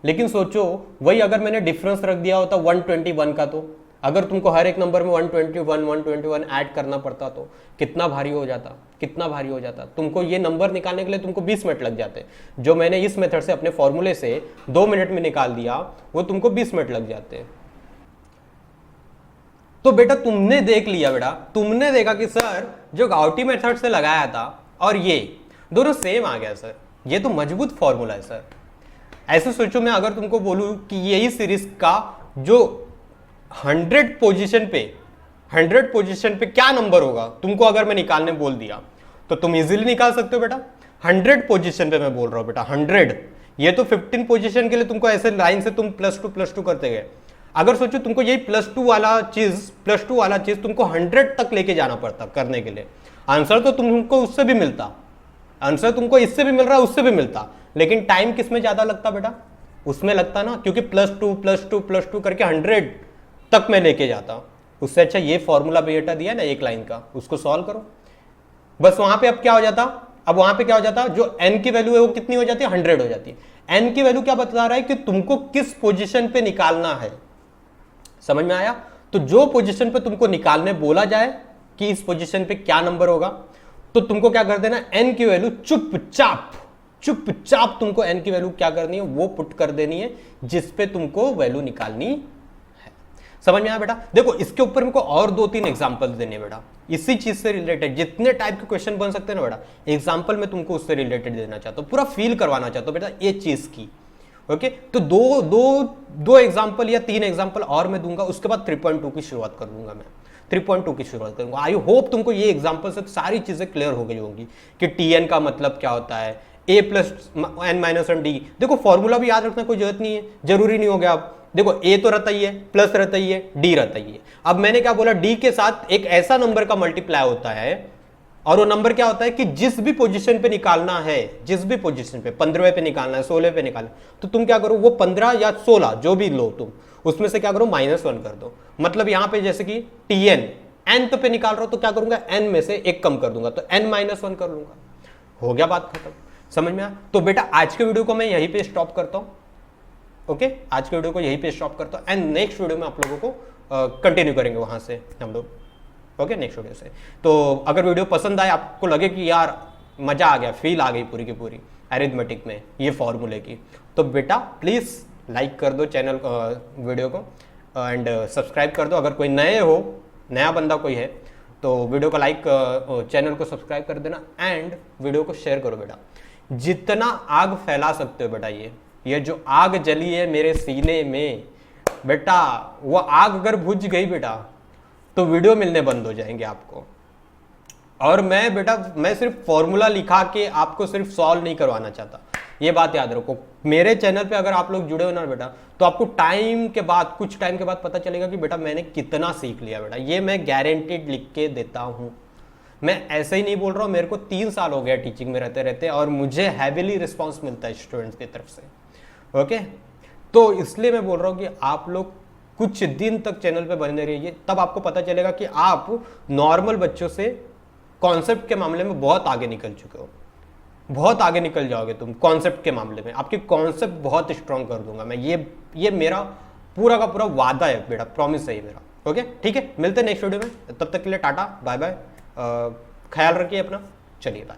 लेकिन सोचो वही अगर मैंने डिफरेंस रख दिया होता 121 का, तो अगर तुमको हर एक नंबर में 121 ऐड करना पड़ता तो कितना भारी हो जाता, कितना भारी हो जाता। तुमको ये नंबर निकालने के लिए तुमको 20 मिनट लग जाते, जो मैंने इस मेथड से अपने फॉर्मूले से 2 मिनट में निकाल दिया वो तुमको 20 मिनट लग जाते। तो बेटा तुमने देख लिया, बेटा तुमने देखा कि सर जो गाउटी मेथड से लगाया था और ये दोनों सेम आ गया सर, ये तो मजबूत फॉर्मूला है सर। ऐसे सोचो मैं अगर तुमको बोलूं कि यही सीरीज का जो 100 पोजीशन पे क्या नंबर होगा, तुमको अगर मैं निकालने बोल दिया तो तुम इजीली निकाल सकते हो बेटा। 100 पोजीशन पे मैं बोल रहा हूं बेटा, 100, ये तो 15 पोजीशन के लिए तुमको ऐसे लाइन से तुम +2 करते गए। अगर सोचो तुमको यही +2 वाला चीज तुमको 100 तक लेके जाना पड़ता करने के लिए, आंसर तो तुमको उससे भी मिलता, आंसर तुमको इससे भी मिल रहा है उससे भी मिलता, लेकिन टाइम किस में ज्यादा लगता बेटा, उसमें लगता ना, क्योंकि +2 करके 100 तक मैं लेके जाता। उससे अच्छा ये फॉर्मूला बेटा दिया ना एक लाइन का, उसको सॉल्व करो बस। वहां पे अब क्या हो जाता, अब वहां पे क्या हो जाता, जो n की वैल्यू है वो कितनी हो जाती है 100 हो जाती है। n की वैल्यू क्या बता रहा है कि तुमको किस पोजीशन पे निकालना है, समझ में आया। तो जो पोजीशन पे तुमको निकालने बोला जाए कि इस पोजीशन पे क्या नंबर होगा, तो तुमको क्या कर देना, n की वैल्यू चुपचाप तुमको n की वैल्यू क्या करनी है, वो पुट कर देनी है जिस पे तुमको वैल्यू निकालनी है। समझ में आया बेटा। देखो इसके ऊपर मेरे को और 2-3 एग्जांपल्स देने हैं बेटा, इसी चीज से रिलेटेड जितने टाइप के क्वेश्चन बन सकते हैं ना बेटा, एग्जांपल मैं तुमको उससे रिलेटेड देना चाहता हूं, पूरा फील करवाना चाहता हूं बेटा ये चीज की। ओके तो दो एग्जांपल या 3 एग्जांपल और मैं दूंगा, उसके बाद 3.2 की शुरुआत कर दूंगा मैं, 3.2 की शुरुआत करूंगा। आई होप तुमको ये एग्जांपल से सारी चीजें क्लियर हो गई होंगी कि tn का मतलब क्या होता है, a + n-1d। देखो फॉर्मूला भी याद रखना कोई जरूरत नहीं है, जरूरी नहीं हो गया। अब देखो a तो रहता ही है, प्लस रहता ही है, d रहता ही है। अब मैंने क्या बोला, d के साथ एक ऐसा नंबर का मल्टीप्लाई होता है, और वो नंबर क्या होता है कि जिस भी पोजीशन पे निकालना है, जिस भी पोजीशन पे 15वें पे निकालना है, 16वें पे निकालना है, तो तुम क्या करो, वो 15 या 16 जो भी लो तुम, उसमें से क्या करो -1 कर दो। मतलब यहां पे जैसे कि tn nth पे निकाल रहा हूं तो क्या करूंगा, n में से 1 कम कर दूंगा, तो n-1 कर लूंगा, हो गया बात खत्म। समझ में आया। तो बेटा आज के वीडियो को मैं यहीं पे स्टॉप करता हूं। ओके आज के वीडियो को यहीं पे स्टॉप करता हूं, एंड नेक्स्ट वीडियो में आप लोगों को कंटिन्यू करेंगे वहां से हम लोग। ओके नेक्स्ट वीडियो से। तो अगर वीडियो पसंद आए, आपको लगे कि यार मजा आ गया, फील आ गई पूरी की पूरी अरिथमेटिक में ये फॉर्मूले की, तो बेटा प्लीज लाइक कर दो चैनल वीडियो को, एंड सब्सक्राइब कर दो। अगर कोई नया बंदा कोई है तो वीडियो को लाइक, चैनल को सब्सक्राइब कर देना, एंड वीडियो को शेयर करो बेटा। जितना आग फैला सकते हो बेटा, ये जो आग जली है मेरे सीने में बेटा, वो आग अगर बुझ गई बेटा तो वीडियो मिलने बंद हो जाएंगे आपको। और मैं सिर्फ फॉर्मूला लिखा के आपको सिर्फ सॉल्व नहीं करवाना चाहता, ये बात याद रखो। मेरे चैनल पे अगर आप लोग जुड़े हो ना बेटा, तो आपको कुछ टाइम के बाद पता चलेगा कि बेटा मैंने कितना सीख लिया बेटा, ये मैं गारंटीड लिख के देता हूं। मैं ऐसे ही नहीं बोल रहा हूं, मेरे को 3 साल हो गया टीचिंग में रहते रहते, और मुझे हैवीली रिस्पॉन्स मिलता है स्टूडेंट्स की तरफ से। ओके तो इसलिए मैं बोल रहा हूं कि आप लोग कुछ दिन तक चैनल पे बने रहिए, तब आपको पता चलेगा कि आप नॉर्मल बच्चों से कॉन्सेप्ट के मामले में बहुत आगे निकल चुके हो, बहुत आगे निकल जाओगे तुम कॉन्सेप्ट के मामले में। आपकी कॉन्सेप्ट बहुत स्ट्रांग कर दूंगा मैं, ये मेरा पूरा का पूरा वादा है बेटा, प्रॉमिस है ये मेरा। ओके ठीक है, मिलते हैं नेक्स्ट वीडियो में, तब तक के लिए टाटा बाय बाय, ख्याल रखिए अपना, चलिए बाय।